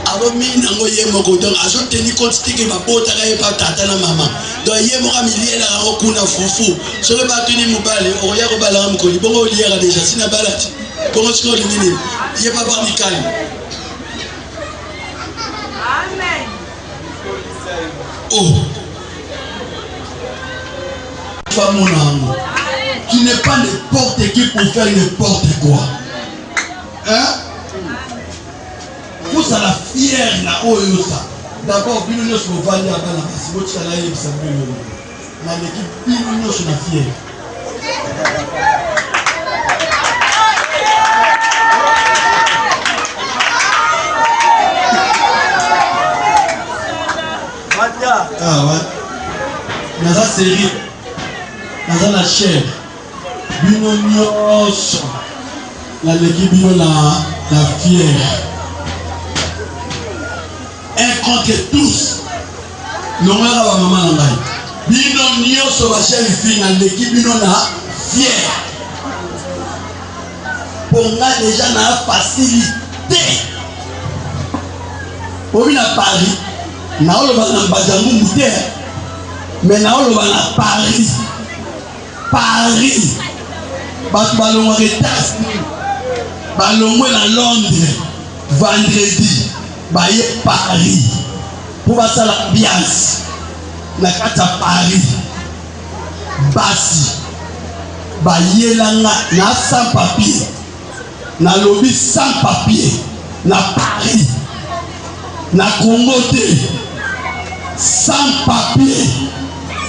[SPEAKER 4] abomi nango ye moko donc azoteni compte teke babotaka ye pa tata na mama donc ye moko miliela yango kuna fufu soki batuni mobale okoya kobalaka mokoli bongo oliaka deja sina bala ti bongo soki olingi nini ye pa barmikali oh mon amour tu n'es pas n'importe qui pour faire n'importe quoi hein faut ça la fière na oyo ça d'abord bino nyonso kovandi ya bana basi botikala yebisa bino na l'équipe bino nyonso na fière ah ouais naza série naza na chair bino nyonso naleki bino na fiere un contre tous longaka bamama na ngai bino nyonso bacheri fille naleki bino na fiere ponga deja na facilité obi na Paris naoloba na Mbazangungu te mais naoloba na Paris bato balongwaka États-Unis balongwe na Londres vendredi baye Paris po basala ambiance na kati ya Paris basi bayelanga na sans papier nalobi sans papier na Paris na Congo te sans papier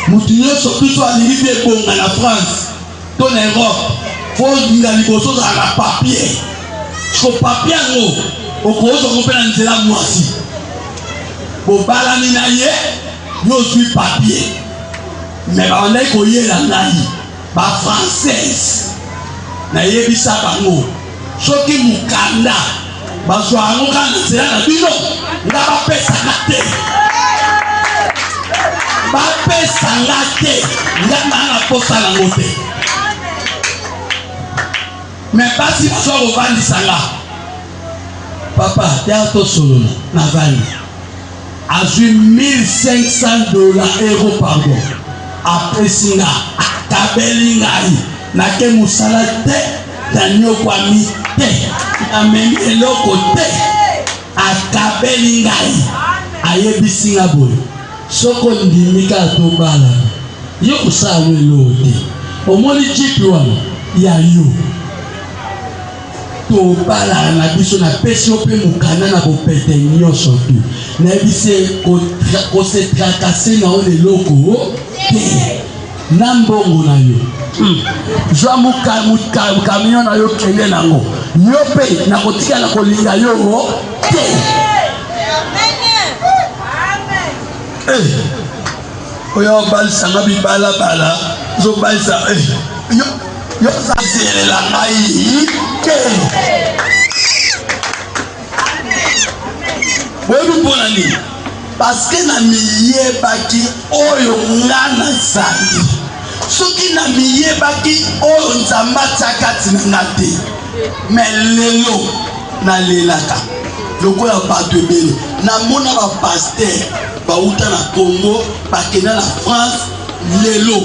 [SPEAKER 4] mutu nyonso biso alingi te ebonga na France to na Europe fo linga liboso ozala na papier ko papier yango okozwa mpe na nzela mwasi bobalani na ye yo ozwi papier me babandaki koyela ngai bafrancaise nayebisa bango soki mokanda bazwa yango kaka na nzela na bino nga bapesaka te bapesanga te nga naa na posa nango te me basi bazwa kovandisanga papa tea tosolola na vani azwi $1,500 euro pardon apesi nga akabeli ngai nake mosala te nanyokwami te namemi eloko te akabeli ngai ayebisi nga boye soko ndimi kaka tobala yo kosala eloko te omoni jipi wana ya yo tobalaka na biso napesi yo mpe mokanda na bopete nyonso tu nayebisi kosetrakase na yo leloko te na mbongo na yo zwa kamion na yo kende nango yo mpe nakotikala kolinga yo te oyo obalisanga bibalabala zobalisa yo zazelela ngai ke oyebi mpona nini paske na miyebaki oyo nga nazali soki na miyebaki oyo nzambe atiaka tina nga te me lelo nalelaka lokola bato ebele namona bapaster bauta na Congo bakenda na France lelo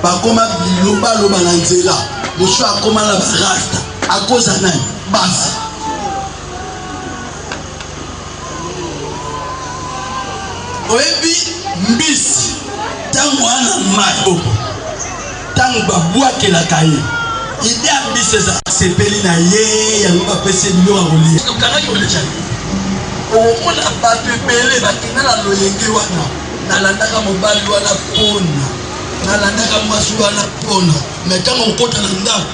[SPEAKER 4] bakoma bilobaloba na nzela mosu akoma na barasta akoza nani basi oyebi mbisi ntango wana mai ntango babwakelaka ye ide ya mbisi eza sepeli na ye yango bapesi biloko ya kolia okangaki kolechaki omona bato ebele bakenda na loyenge wana nalandaka mobali wana mpona nalandaka mwasi wana mpona me ntango okota na ndako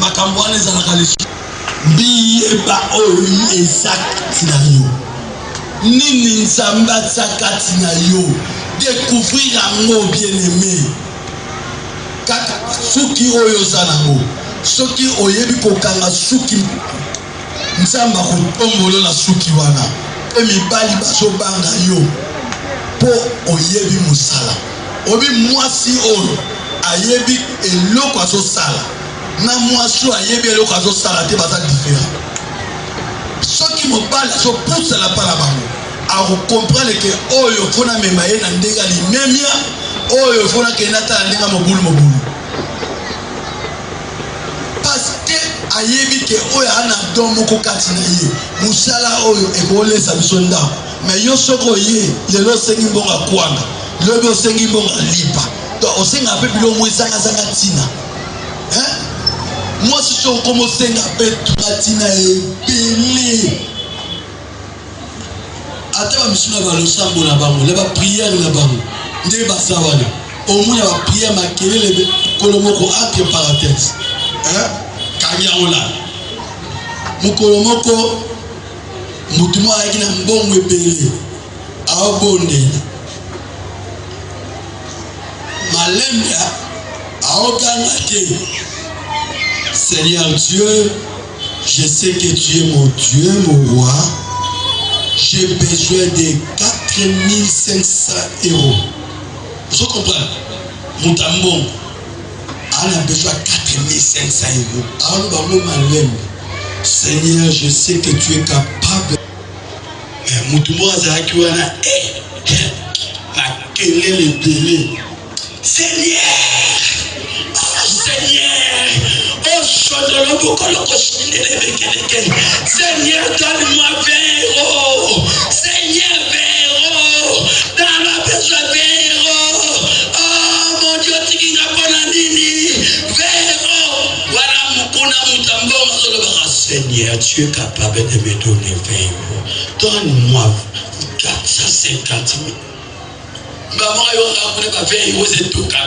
[SPEAKER 4] makambo wana ezalaka lesu biyeba oyo eza kati na yo nini nzambe atia kati na yo découvrir yango bien aimé kaka suki oyo oza nango soki oyebi kokanga suki nzambe akotombolo na suki wana mpe mibali bazobanga yo mpo oyebi mosala oyebi mwasi oyo ayebi eloko azosala na mwasi oyo ayebi eloko azosala te baza différent soki mobali azopusala mpa na bango akokomprendre ke oyo fona mema ye na ndenge alimemia oyo fona kenda ata na ndenge mobulu paske ayebi ke oyo ana don moko kati na ye mosala oyo ekolesa biso ndako me yo soki oye lelo osengi mbongo akwanga lobi osengi mbongo alipa to osenga mpe bilo mo ezangazanga ntina mwasi soki okoma osenga mpe tuka ntina ebele ata bamisu na balosambo na bango le bapriere na bango ndenge basa wana omona bapriere makelele kolo moko entre parenthèse kanyaola mokolo moko mutu mo ayaki na mbongo ebele aobondela malembe aokanga te Seigneur Dieu, je sais que tu es mon Dieu, mon roi. J'ai besoin de 4500 euros. Vous comprenez? Mon tambon, on a besoin de 4500 euros. Seigneur, je sais que tu es capable. Seigneur, oh Seigneur, Seigneur, donne-moi 20 euros. Seigneur, 20 euros. Dans la besoin 20 euros. Oh mon Dieu, tu n'as pas la nini. 20 euros. Voilà mon Mutambonga. Seigneur, tu es capable de me donner 20 euros. Donne-moi 450 000. Maman, il y a 20 euros, c'est tout. 20 euros.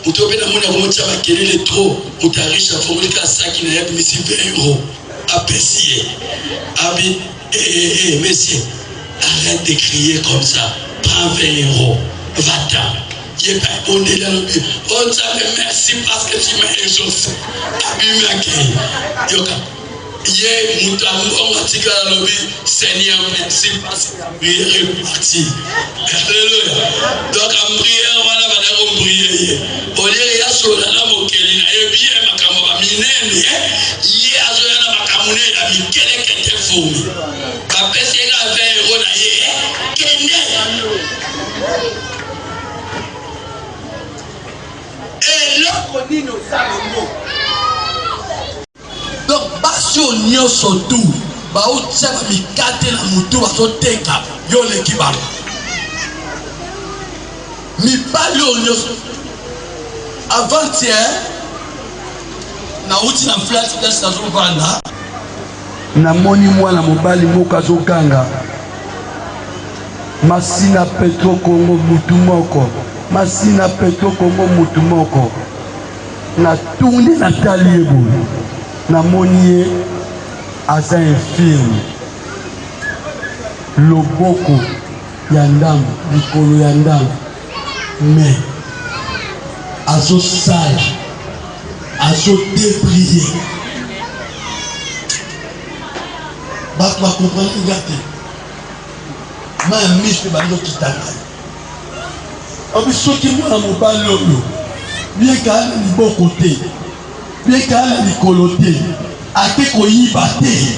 [SPEAKER 4] Utopenda mwana kumocha makelele trop utarisha formulika saki na yapi misi 20 euros apprécié abi monsieur arrête de crier comme ça prends 20 euros va-t'en on est là on te merci parce que tu m'as exaucé abi m'accueille yoka Ye Mutambonga tika lobi Seigneur merci parce que tu es reparti. Alléluia. Donc en prière voilà va prier. Ole ya sola na mokeli na ebi makambo ba minene ye azoya na makamune ya mikele kete fumi. Kapesi ga 20 euros na ye kende. Et l'autre nino salomo. Donc, basio nyo sotu, ba utia ba mikate na mutu ba so teka yo leki ba. Mi palo nyo avant-hier na uti na flat place na zo banda.
[SPEAKER 2] Na moni mwana mobali moka zo ganga. Masina Petro Kongo mutu moko. Masina Petro Kongo mutu moko. Na tunde na taliebo. Na moni aza infirme loboko ya ndambo likolo ya ndambo mais azo sala azo déplier bato bakomprendre nga te maya miso bando kitanga obi soki mwana mobali oyo bien kala na liboko te bien kala likolo te ate koyiba te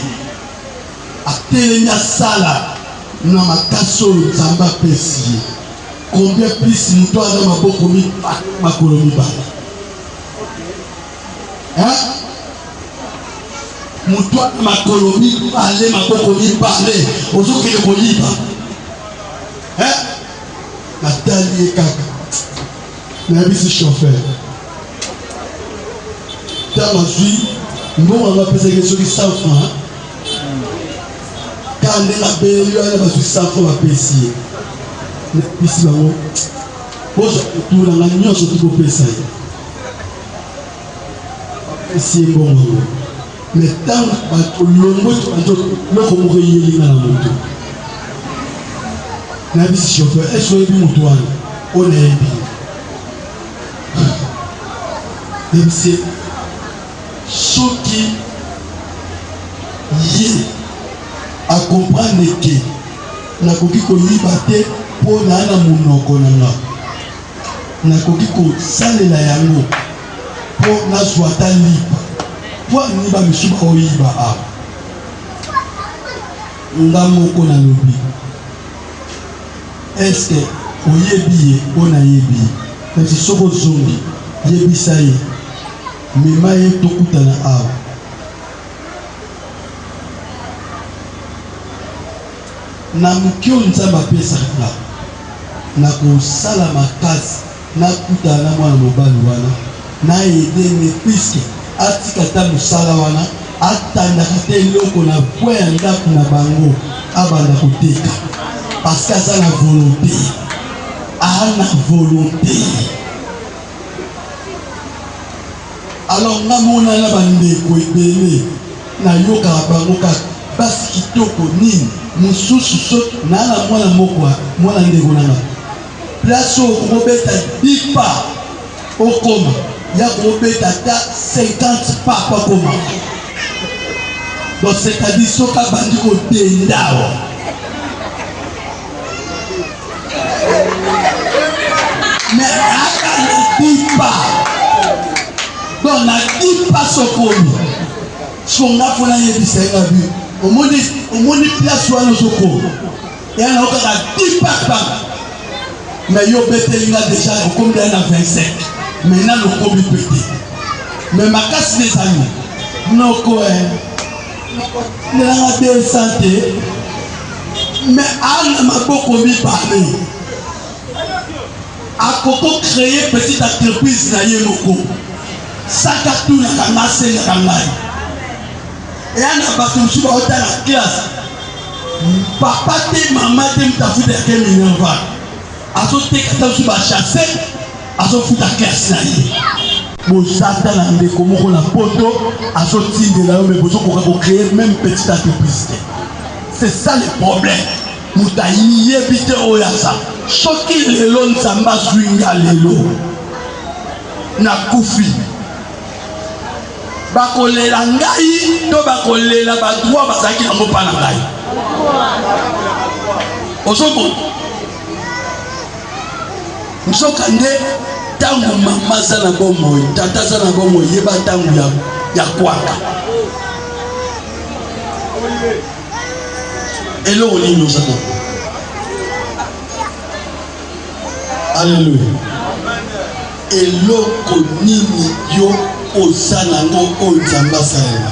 [SPEAKER 2] atelemi asala na makasi oyo nzambe apesi ye combien plus moto aza maboko makolo mibale moto aza makolo mibale maboko mibale ozokende koyiba natali ye kaka nayebisi chauffeur ntango azwi mbongo yango apesaki soki 100 francs kaka ndenge abeli wana bazwi 100 francs bapesi ye napesi bango ozwa kotunanga nyonso tokopesa ye bapesi ye mbongo yango mais ntango bato longo loko moko eyelinga na moto nayebisi chauffeur ese oyebi moto wana oyo nayebi nayebisi soki ye akomprendre ke nakoki koyiba te mpo naa na monoko na nga nakoki kosalela yango mpo nazwa ata liba mpo aniba misu baoyiba awa nga moko nalobi eske oyebi ye mpo nayebi ye kasi soki ozongi yebisa ye mema ye tokutana awa na moki oyo nzambe apesaka na kosala makasi nakutana na mwana mobali wana nayedene piske atika ta mosala wana atandaka te eloko na pwe ya ndako na bango abanda koteka parceke aza na volonté ana volonté. Alors nga mona na bandeko ebele nayokaka bango kaka basi kitoko nini mosusu soki naa na mwana moko mwana ndeko nanga place oyo okobeta 10 pas
[SPEAKER 4] okoma ya kobeta ata 50 papa koma. Donc c'est-à-dire soka bandi kotendawa. Mais aka ne dit pas. Donc na dit pas sokomi. Songa fona yebisa ngabi. Omoni place wana sokomi. Et on a dit pas. Mais yo betelinga déjà comme il y a 27. Maintenant le combi petit. Mais ma casse les amis. Non quoi. La de santé. Mais à ma beaucoup mi parler. À Coco créer petite entreprise na yeloko. Saka tout na kamasse na kangai. Et à na bateau sur la classe. Papa te maman te mtafuta ke minerva. Aso te kata sur ba chasser. Aso futa classe na ye. Bosata na ndeko moko na poto. Aso tinde la mais boso ko créer même petite entreprise. C'est ça le problème. Mutayi yebite oyasa. Soki lelo nzamba zwinga lelo. Na kufi. Bakolela ngai to bakolela badroit bazaki na mopa na ngai. Osoko Nsokande tangu mama sana bomo tata sana bomo yeba tangu ya kwaka. Elo oni no sana. Alléluia. Elo konini yo osana ngo onzamba sana.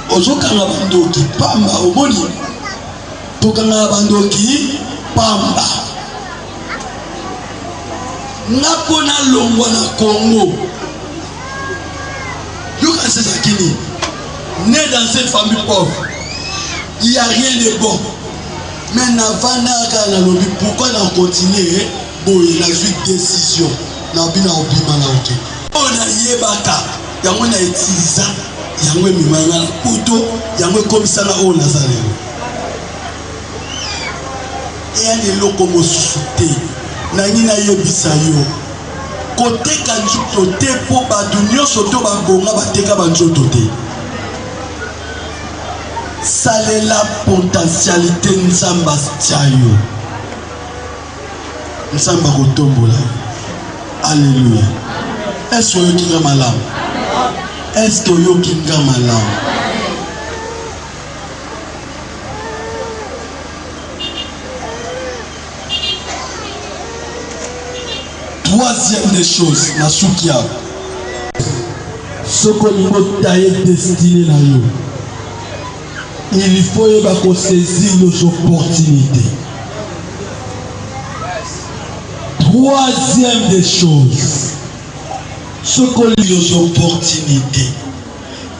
[SPEAKER 4] Ozokanga bandoki pamba omoni. Tokanga bandoki pamba. Napona longwa na Congo. Yoka c'est kini. Né dans cette famille pauvre. Il n'y a rien de bon. Mais Navanaka na lobi pourquoi on continue boye la suite décision na bina obima na oke. On a yebaka yango na etiza yango mimanga na poto yango komisa na o Nazareth. Et ane loko mosusu te na ngina yebisa yo koteka nzoto te po badu nyonso to bangonga bateka banzoto te. Salez la potentialité Nzamba Tiayo. Nzamba Kotombola. Alléluia. Est-ce que vous êtes malade? Est-ce que vous êtes malade? Troisième des choses, la soukia. Ce qu'on est destiné là. Il faut saisir nos opportunités. Troisième des choses, ce qu'on dit les opportunités.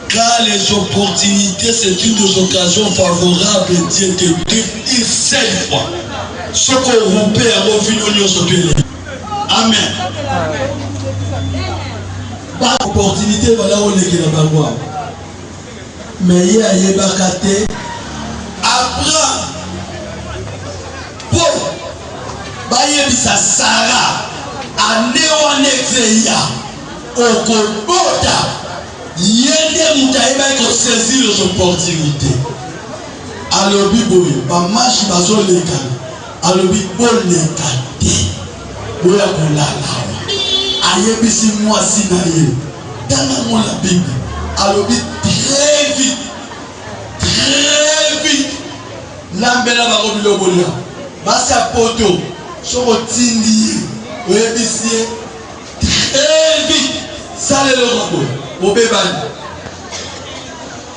[SPEAKER 4] Car les opportunités, c'est une des occasions favorables de Dieu de vivre une seule fois. Ce qu'on roupait à vos filles, amen. Pas d'opportunité, voilà où les gens vont voir. Mais il y a des bakate Abraham pour bayebisa Sarah aneonezeya okobota yende mutaïba ko saisir les opportunités. Alobi boy ba marche bazo leka alobi boleka te boya kolala ayebisi mwasi na ye tanga mo la Bible alobi très vite. Lambela bakobilo bolia. Basi apoto. Soko tindi. Oyebisie. Très vite. Sale le robo. Obebani.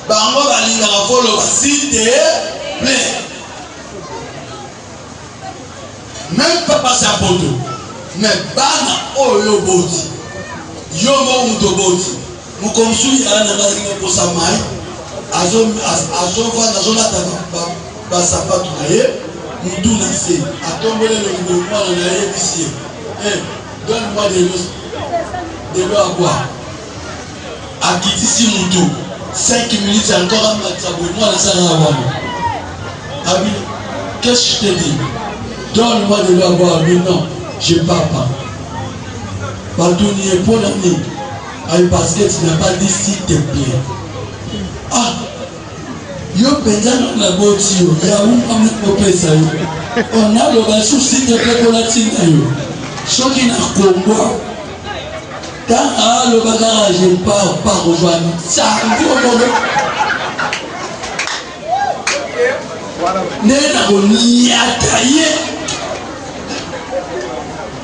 [SPEAKER 4] Bango balinga rafolo s'il te plaît. Même pas passer à poto. Mais bana oyo boti. Yomo mutoboti. Mukomsui ala na bazinga posa mai. Azova nazona taba basapatu na ye mutu na se atombole le gouvernement na ye bisi donne-moi de l'eau à boire akitisi mutu 5 minutes encore à matsabo moi na sala na wana abi qu'est-ce que je te dis donne-moi de l'eau à boire mais non je papa. Badoni est pour l'année. Parce que tu n'as pas dit s'il te plaît. Ah, yo pendant la voiture, il y a un homme qui peut ça. On a le bassou s'il te plaît pour la tine. Ce qui n'a pas quand le bagage je pas rejoindre ça. Nena on y a taillé.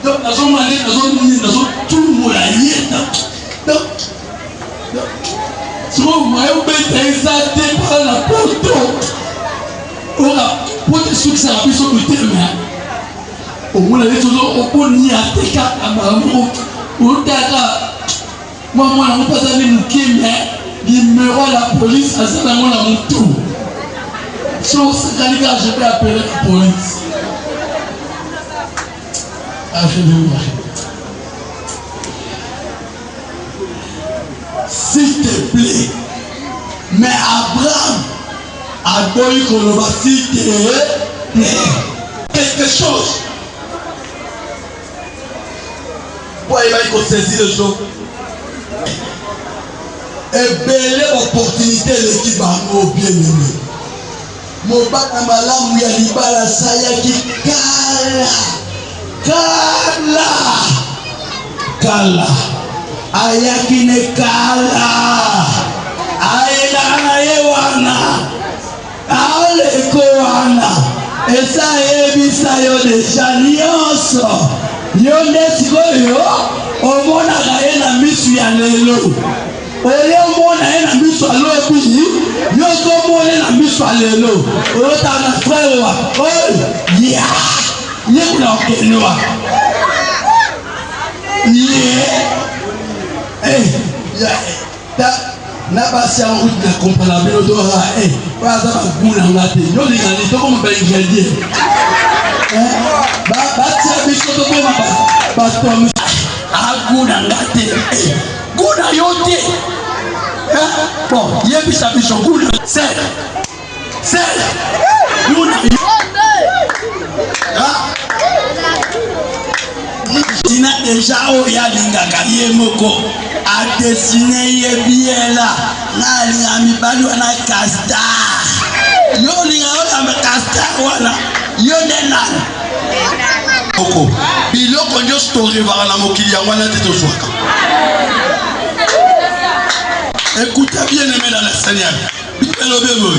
[SPEAKER 4] Donc, nous avons tout le monde à y être. Si vous voyez, vous mettez ça par la porte. On a porté ce que ça a pu se goûter. Au moins, les choses au point n'y a pas de cas à ma mort. Moi, on passe à l'émouquer, mais il me rend la police à ça dans mon tour. Si on se gagne, je vais appeler la police. S'il te plaît, mais Abraham a donné qu'on va s'il te plaît quelque chose. Pourquoi il va saisir le jour? Et belle opportunité l'équipe à nous bien aimé. Mon bana malam ya libala saya ki kala ayakine kala aena yewana aleko wana esa yebisa yo deja nyonso yo ndesikoyo omonaka ye na misu ya lelo oye omona ye na misu alobi nyonso omona na misu ya lelo oyotaka na frere wa oyo ya ye kuna okenewa na basi en route na comprendre bino to ha baza baguna ngate yo lingani to comme ba ingrédient batia biso to pema batom aguna ngate guna yote bon yebisa biso guna c'est guna Tina déjà oya lingaka ye moko a dessiné ye biela na linga mibali wana casta yo linga oya casta wana yo nenana oko biloko ndio story bana na mokili ya wana te tozwaka. Écoutez bien aimé dans le Seigneur bikelo bebo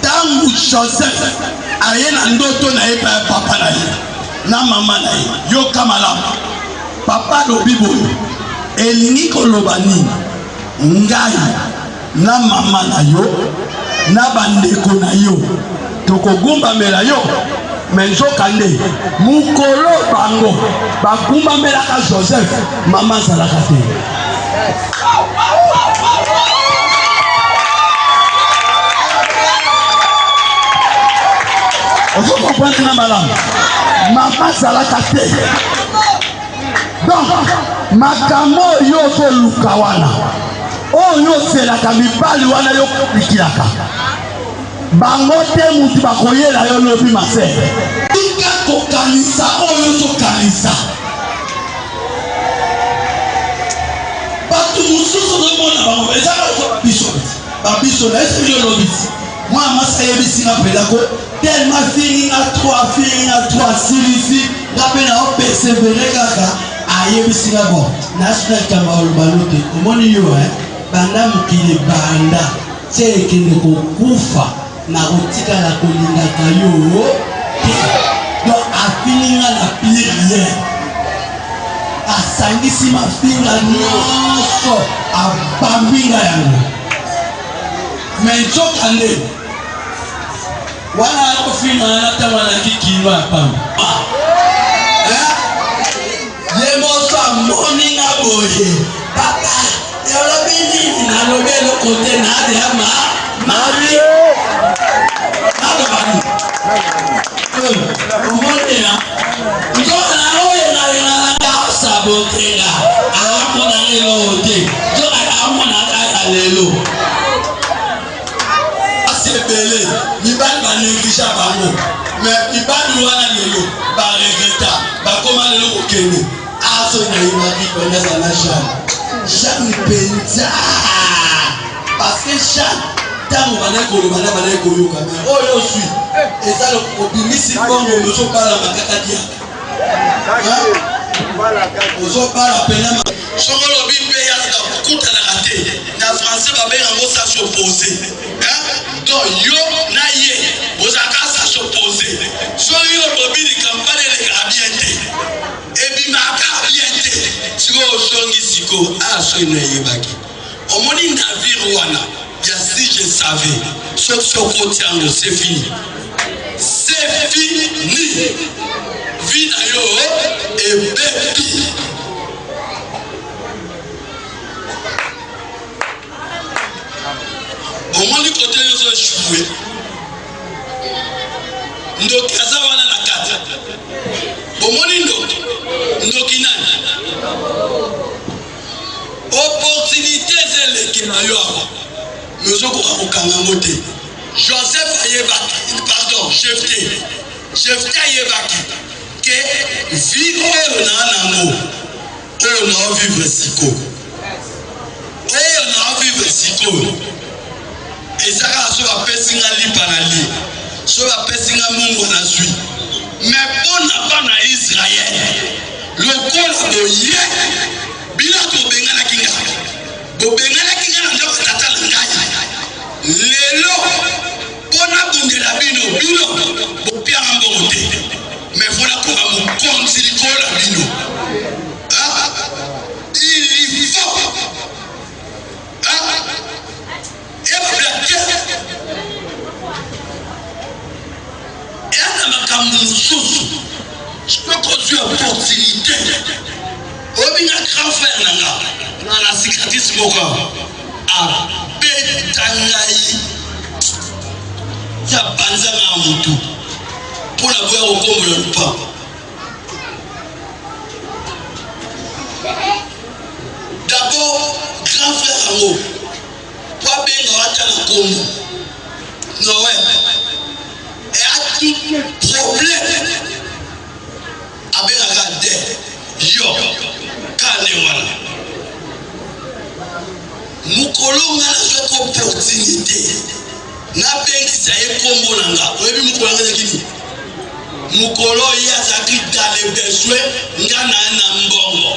[SPEAKER 4] tangu Joseph ayena ndoto na ye papa na ye na mama na ye yo kamala papa lobi boyo elingi koloba nini ngai na mama na yo na bandeko na yo tokogumbamela yo me nzokande mukolo bango bagumbamelaka Joseph mama azalaka te. Vous comprenez la malade? Maman zalaka te. Donc, makambo yo ko luka wana. Oyo selaka mibali wana yo likilaka. Bango te mutu bakoyela yo lobi mase. Ika kokanisa oyo so kanisa. Batu mususu nomona bango ezaka ko biso. Babiso na ese yo lobi. Moi masa yebisi na pelako. Tellement feeling à trois silisi ngapena o persévérer kaka ayebisi nga bon national kama olbalote omoni yo banda mukile banda sekende kokufa na kotikala kolingaka yo donc afilinga na pire asangisi mafinga nyonso abambinga yango mais nzokande wana kofina na tawana kikilwa pamba ye moso amoni nga boye papa yolobi nini nalobi elokote na ade ya mari nalobani omonela nzokana oyo nalenganga osabotenga aamona lelo te nzokana amonaka lelo asebele mibali baneglisha bango mais mibali wana lelo baregreta bakoma le logo kene aso na imaki kona sana Jean penza parce que Jean tango bana koyo kamera oyo suis ezalo obimisi bongo lozo bala makaka dia ozo bala penama songolo bimbe ya kuta na raté na français ba benga ngo ça s'opposer donc yo na ye ozaka ça s'opposer so yo bobili campagne le grabiente ebimaka biente siko songi siko aso na yebaki omoni navire wana ya si je savais sauf sur côté en c'est fini vie na yo et baby omoni côté yo so jouer ndo kaza wana na kata omoni ndo kinani opportunité zele kinayo awa nous avons moté Joseph Ayebaki pardon Jephthé Ayebaki que vivre na nango on a vivre siko et ça so va pesinga lipanali so va pesinga mungu na zui mais bon pas na Israël le col boye bila to bengana kinga bobengana kinga na ndako tata ngaya lelo bona bundela bino bopia mbote mais voilà comment mon consilicola bino il faut et à la makamoussous je peux produire opportunité obinga grand frère nanga na la cicatrice moka a betangai ya banza na mutu pour la boya okombo le pa d'abord grand frère ango kwa benga wata na kombo no ouais et à tout problème abena kade yo kane wala mukolonga na cette opportunité na bengi sa ekombo nanga oyebi mukolanga kini mukolo ya zaki dans les besoins ngana na mbongo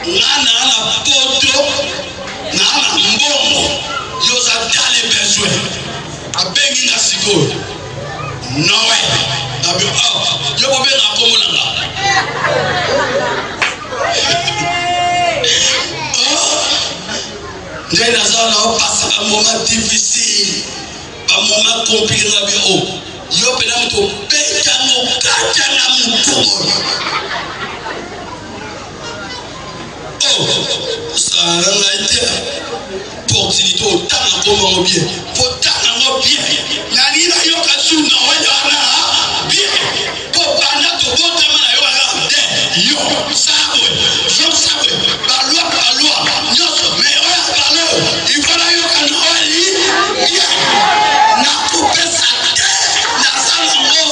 [SPEAKER 4] ngana na poto na mbongo yo za dans les besoins abengi na siko nowe abi yo bobe na komo nanga J'ai la zone où passe un moment difficile, un moment compliqué. Yo pedam to petamo katana mutomo. Oh, ça a été opportunité au temps comment bien. Faut temps bien. Nani na yo kasuna wana bien. Pour bana to bota mana yo ala yo sabe. Yo sabe. Balua nyoso me il faut la yo kan wali bien. Na couper ça. Na sala ngo.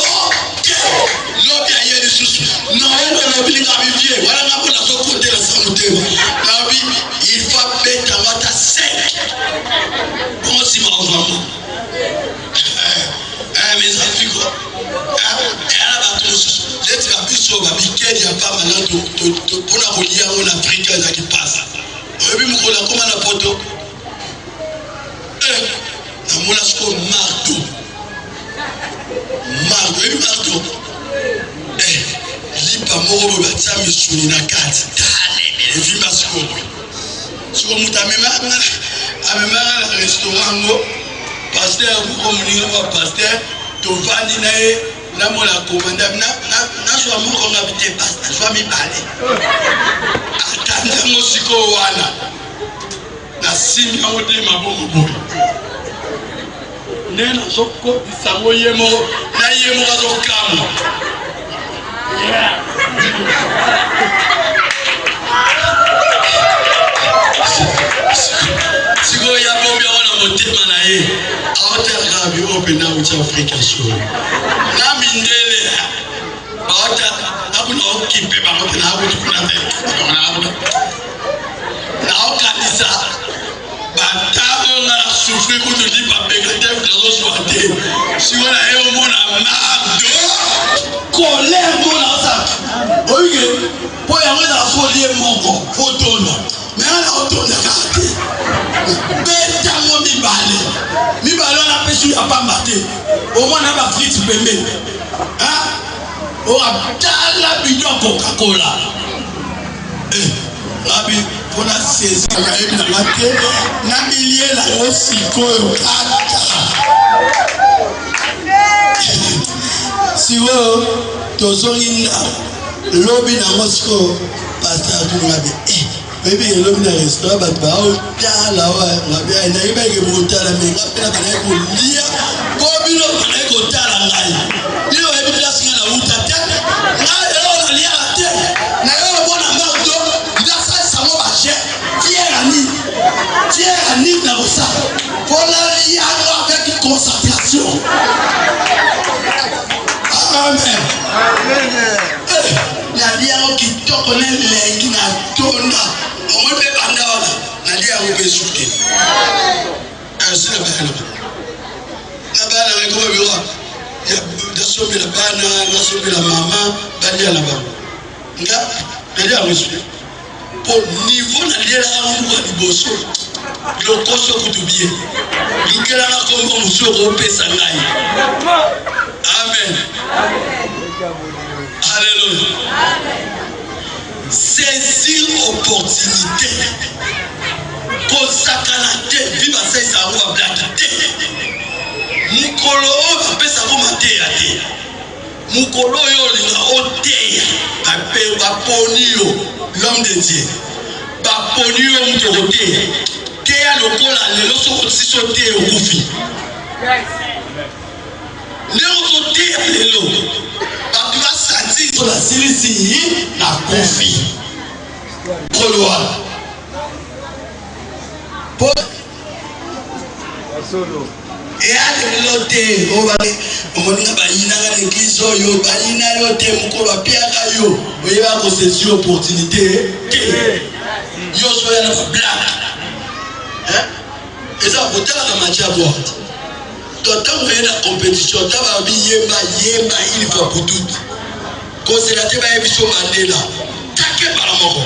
[SPEAKER 4] Lobi aye de susu. Non, lobi ni kabibie. Wala ngako la so côté la samutema. Nabi il faut mettre en mata sec. Comment si ma maman. Mes amis quoi. Elle a battu susu. Let's la biso ba bikel ya pas malin to pona kolia en Afrique ça qui passe. Obi mukola koma na poto. Na mona sko marteau. Marteau. Lipa moro batia misuni na kati. Dale, vimba siko. Siko mutamema amema na restaurant ngo. Pasteur vous communiquez avec pasteur to vandi na e na mona commanda na so amu ko ngabite pasteur so mi bale. Atanda ngo siko wana. Na simi ngote mabongo boy. Nena soko disango yemo na yemo ka sokamo. Siko ya bombi wana motema na ye. Aota ngabi open na ucha Afrika show. Na mindele colère mona ça oye po yango na folie moko fotonda mais ana otonda kate betango mibale na pesu ya pamba te au moins na ba frite pembe hein o abdala bidon Coca-Cola Rabi pour la saison na mate na milier la osikoyo kata siwo tozonginga lobi na Mosco pasteur tungabe bébé lobi na restaurant ba tala wa ngabe na ibeke botala menga pena kana ko lia bobi lo kana ko tala ngai ilo ebi place na uta te na elo na lia te na yo bona mbato ndasa samo ba je tieni na ça pour la lia avec concentration. Amen. La lia qui toko na lengi na tona ombe banda wala na lia ko besuke asina bana na bana ko biwa ya dasobe la bana dasobe la mama bali na baba nga na lia ko besuke pour niveau na lia la ngo liboso lokoso kutubie lukela na kombo musoko pesa ngai. Amen. Alléluia. Saisir opportunité. Kosakanate viva sasa wa black. Mukolo pesa koma te ate. Mukolo yo linga oteya. Ape baponio l'homme de Dieu. Baponio mutokote. Teya lokola lelo so te okufi. Lelo te lelo. Batua santi sur la silisi na kofi. Koloa.
[SPEAKER 2] Solo.
[SPEAKER 4] Et à l'élote, on va dire bayina l'église yo bayina yo te mukolo piaka yo. Oye ba ko saisir opportunité. Yo so ya na black. Hein? Et ça faut tellement la match à droite. Quand on est dans la compétition, tu vas yemba une fois pour toutes. Considérez que tu vas Mandela. Taqué par la mort.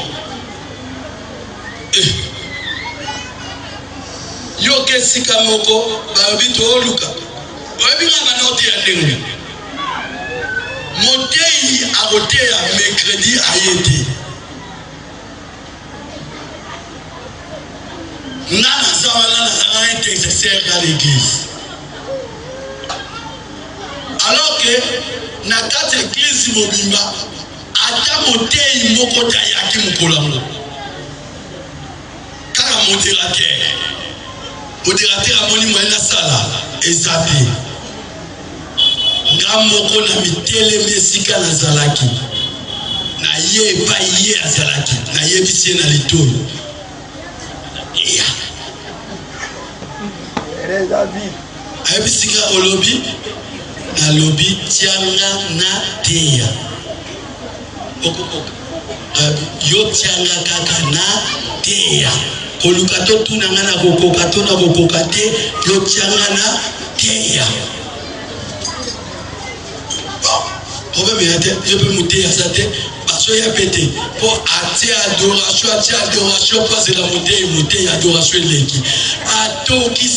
[SPEAKER 4] Yo kesi kamoko, babito oluka. Oyebi nga banoti ya ndenge. Motei agote ya mercredi ayete. Nana sawana na intercesseur à l'église. Alors que na kati église mobimba ata motei moko ta yaki mukolango. Kaka modérateur amoni mwana sala ezabi. Ngamoko na mitele mesika na zalaki. Na ye pa ye azalaki. Na ye bisie na litolo. Ya. Ayebisika olobi na lobi tianga na teya. Yo tianga kaka na teya. Kolukato tunanga na kokokato na kokokate yo tianga na teya. Problème est je peux monter à sa tête parce qu'il y a pété pour attirer adoration parce que la montée adoration l'équipe atoki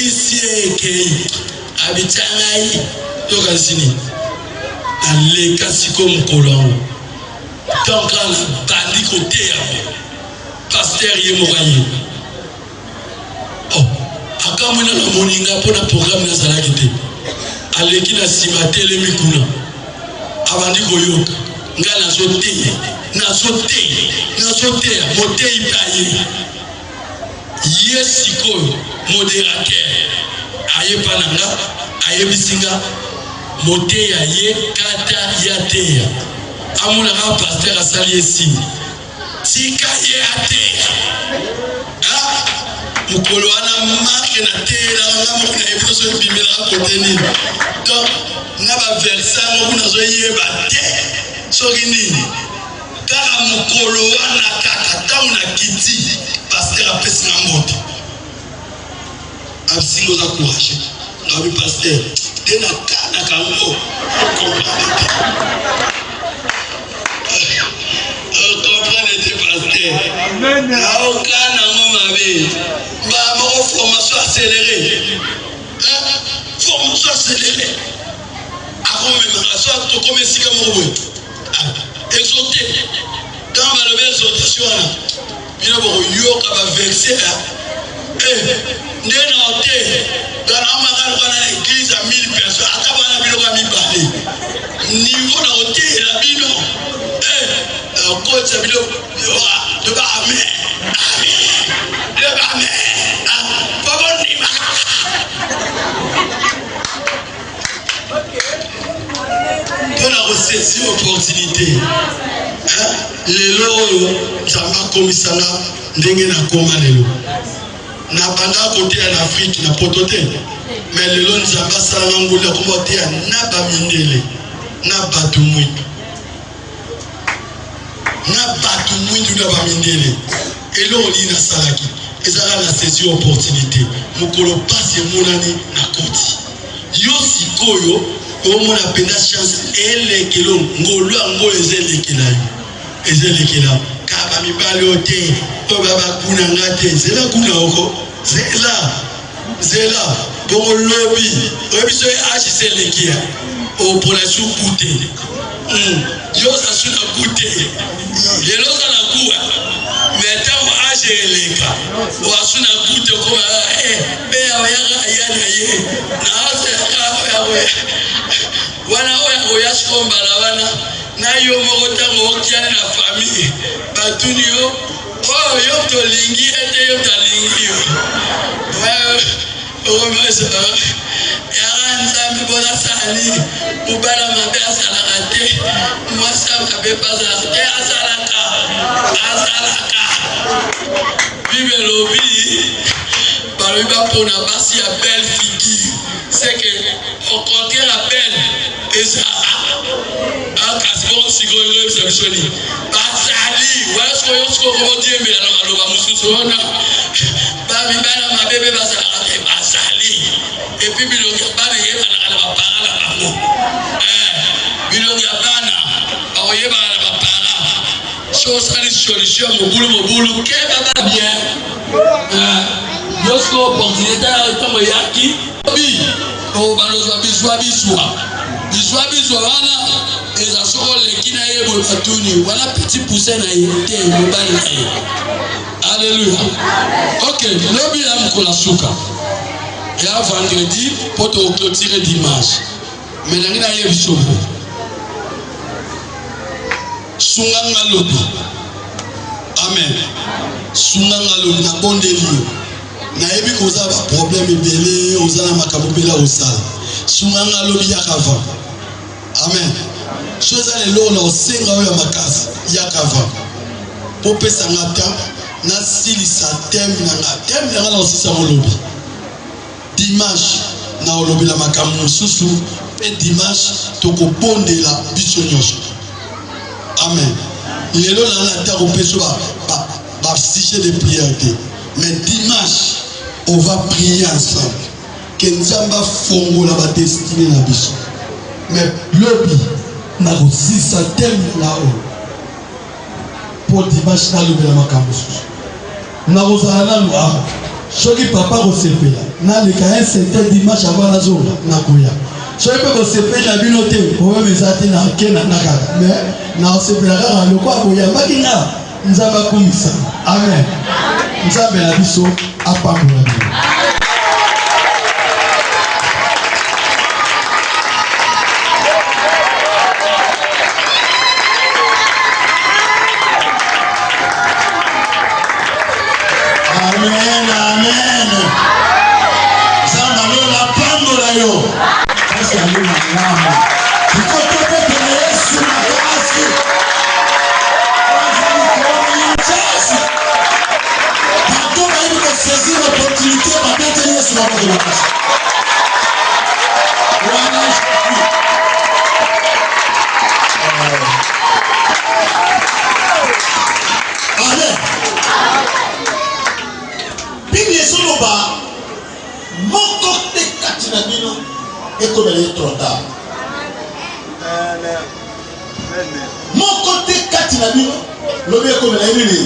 [SPEAKER 4] si ekei abitangai tokasini aleka siko mkolongo donc la bandi côté pasteur yemokaye oh akamuna na moninga pona programme na salakite aleki na simatele mikuna abandi koyoka nga nazote motei paye yesiko modérateur ayepa nanga ayebisinga motei aye kata yateya amuna ka pasteur asali esi tika ye ateya mukolo wana marque na tela ngamo na efoso bimela kote nini donc na ba verset ngona zo yeba te soki nini kaka mukolo wana kaka tamu na kiti pasteur apesi na moto absingo za courage ngabi pasteur tena kana kango comprendre
[SPEAKER 1] Amen.
[SPEAKER 4] Aucun amour m'avait. Ma formation accélérée. Formation accélérée. Avant même, la soirée, tu commences à me exalté. Dans ma nouvelle exaltation, il y a un verset. Dans l'église à 1000 personnes, à niveau de l'hôtel, la bino. On a reçu cette opportunité. Les lots, ça m'a commis ça là, n'engagez pas comme les lots. Na banda côté en Afrique na pototé mais le long nzamba sala ngula komote na ba mindele na batu mwindu na ba mindele elo li na salaki ezala na saisir opportunité mukolo passe monani na koti yo sikoyo o mona penda chance elekelo ngolo ngo ezelekela kaba mibale ote to baba kuna ngate zela kuna oko zela bongo lobby obiso agise lekia o pour la soukoute yo sa suna koute lelo kana kuwa meta mo age eleka o asuna koute ko be ya ye na asa wana oya shomba la wana na yo moko tango okiana na famille batuni yo oh yo tolingi ete yo talingi yo ya nzambe bona sali mubala mabe asalaka te mwasa mabe pasala te asalaka bible lobi balobi bapona basi ya belle figure c'est que au contraire la belle eza akasimo sikoyo ebisabisoni basali wala sikoyo komodiembela na maloba mosusu wana babibana mabebe basalaka te basali epi bilongi ya bana eyebanaka na bapara na bango bilongi ya bana bakoyebaka na bapara so osali solution mobulu ke baba bien yosko opportunité ntango eyaki balozwa bizwa wana eza soko leki na ye boye batuni wana petit poussin na ye te mobali na ye alleluya ok lobi ya mokola suka ya vendredi po toclotire dimanche mais nangi na ye bisobo sunganga lobi amen sunganga lobi na bondeli yo nayebi koza ba problème ebele ozala makambo bela osala sunganga lobi yakava amen choza lelo na osenga oyo makasi yakava popesa ngata na silisa tem na na osisa molobi dimanche na olobi la makambo mosusu pe dimanche tokobondela biso nyonso amen lelo na ta kopesa ba sujet de prière mais dimanche on va prier ensemble que nzamba fongola ba destinée na biso mais lobi na kosisa tem na o pour dimanche na lobi la makambo na kozala na lwa soki papa kosepela na leka un certain dimanche avant na zola na koya soki pe kosepela bino te problème eza te na kena na kaka mais na kosepela kaka lokwa koyambaki nga nzamba kumisa amen nzambe na biso apambola bino amen zamba lola pambola yo kasi alona ngama ikotopetela yesu na kasi bato bayebi kosaisir opportunité babete yesu babokela kasi amen bibi ezoloba moko te kati na bino ekomela ye trop tard moko te kati na bino lobi ekomela ye nini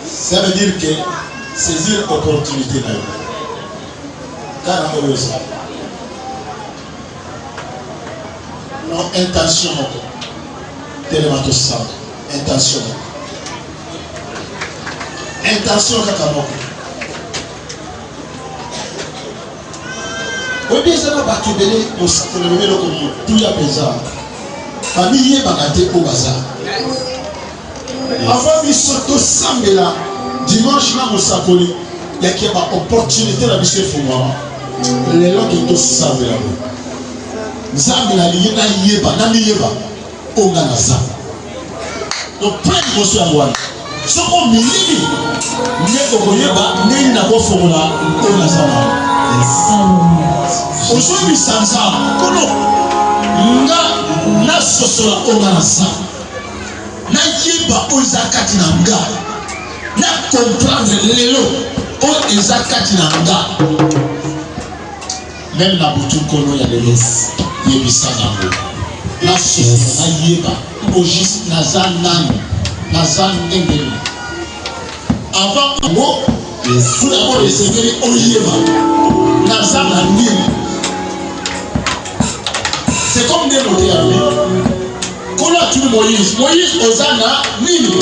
[SPEAKER 4] Ça veut dire que saisir l'opportunité là. Car on veut ça. Non, intention. Tellement tout ça. Intention. Intention kakamoko. Oui, ça n'a pas tout donné au sacré le vélo comme tout y a pesant. Famille bagate au bazar. Avant de sortir samedi là, dimanche là, il y a une opportunité de faire fumama. Les gens qui sont samedi là. Samedi là, il y a na yeba, on gagne ça. Donc plein de choses à voir. Ce qu'on me dit, mais on yeba, mais il n'a pas fumama, on gagne ça. Aujourd'hui, ça me semble. Nga na sosola onga na sa na yeba ozakati na nga na comprendre lelo o ezakati na nga même na butu kono ya lelo yebisa nango na sosola na yeba ojis na za nani na za ndengeli avant ngo tout d'abord esengeli oyeba na za na nini. C'est comme des mots à lui. Quand on a tué Moïse, Moïse Osana, Nini.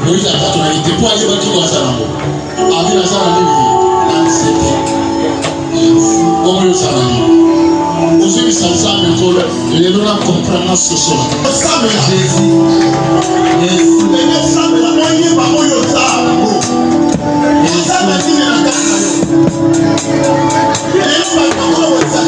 [SPEAKER 4] Moïse a pas ton avis. Pour aller battre Osana. Avec la Zana Nini. Comment le Zana Nini? Aujourd'hui, ça me semble que les gens comprennent ce soir. Ça me Jésus. Les gens me la moyenne par où ils ont ça. Ça me dit la carte. Les gens me comprennent ça.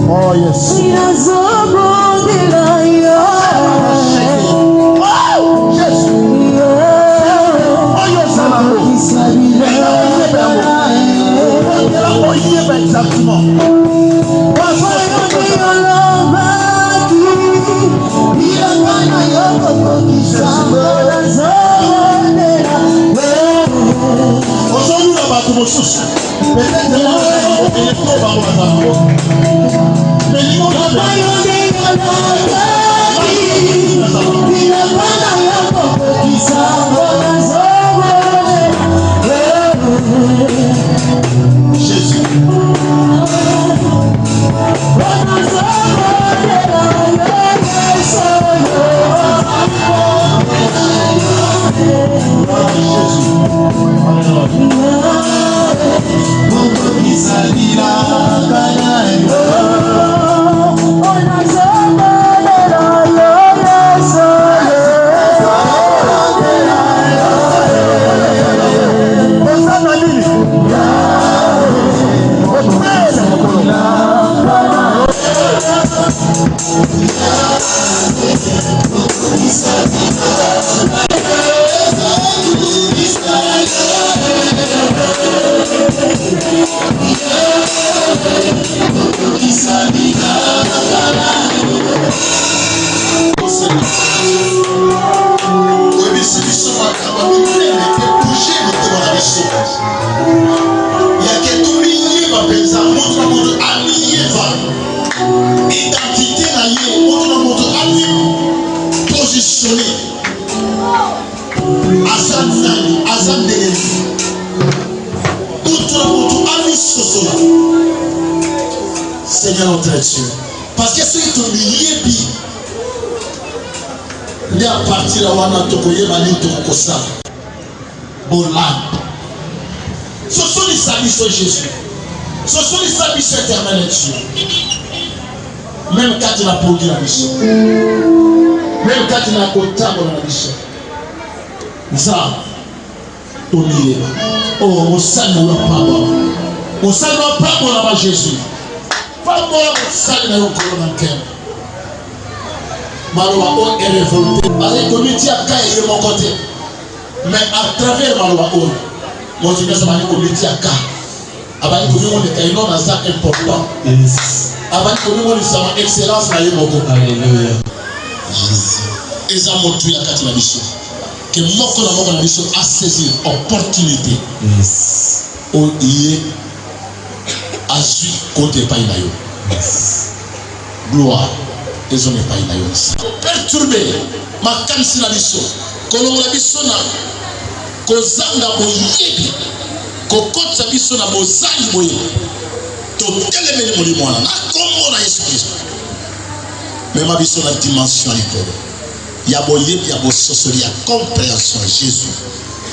[SPEAKER 4] Oh yes. Exactement. Aujourd'hui, on va tout sous. Peut-être que Jésus. Seigneur notre Dieu, parce que ce qui est lié, il est à partir de wana tokoye mani tokosa bola. Ce sont les services de Jésus. Ce sont les services éternels de Dieu. Même quand il a produit la mission, même quand il a compté la mission, ça, on y est. Oh, on salue on salue pas pour la Jésus. Pas moi, on salue le cœur. Maloa on est révolté. Parce que comme il dit à Kaï de mon côté. Mais à travers Maloa on, moi je dis ça m'a dit comme il dit à Kaï. Abani comme on est Kaï non à ça important. Abani comme on est ça excellence na yemoko. Alléluia. Jésus. Et ça montre la carte la mission. Que moko la mission a saisi opportunité. Yes. O yé azui côté pas inayo. Gloire. Ils ont pas inayo. Perturbé. Ma kamsi na biso. Kolongola biso na kozanga boyebi. Kokotsa biso na bozali boyebi. Totelemeli molimo wana na kombo na Yesu Kristo. Même biso na dimension likolo. Ya boyebi ya bososoli ya compréhension Jésus.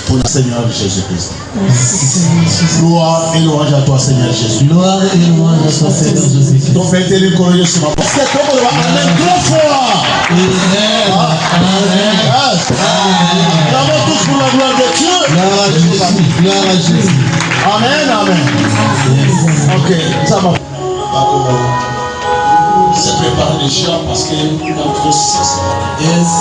[SPEAKER 4] Pour le Seigneur Jésus-Christ. Gloire et louange à toi, Seigneur Jésus.
[SPEAKER 5] Gloire et louange à toi, Seigneur Jésus-Christ.
[SPEAKER 4] Donc, faites les colonies sur ma porte. C'est comme on va amen deux fois.
[SPEAKER 5] Amen. Amen.
[SPEAKER 4] D'abord tous pour la gloire de Dieu.
[SPEAKER 5] Gloire à Jésus. Gloire à Jésus.
[SPEAKER 4] Amen, amen. Ok, ça va. C'est préparé déjà parce qu'il y a trop de cesse.
[SPEAKER 5] Yes.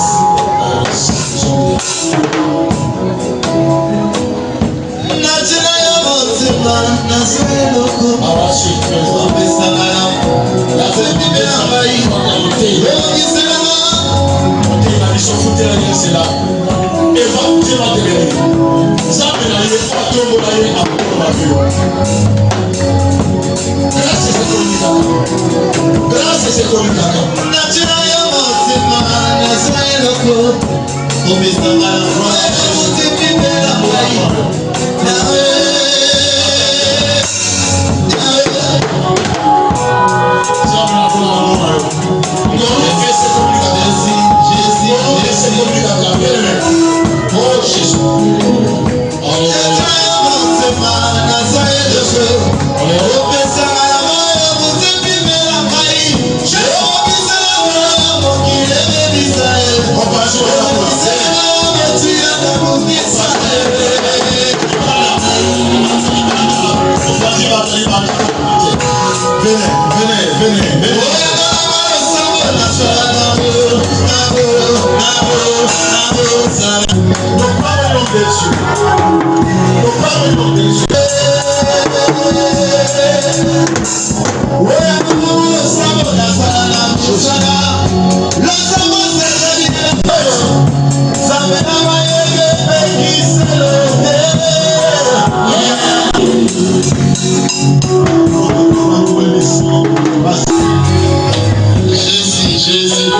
[SPEAKER 4] Jésus,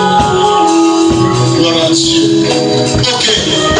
[SPEAKER 4] gloire à Dieu. Ok.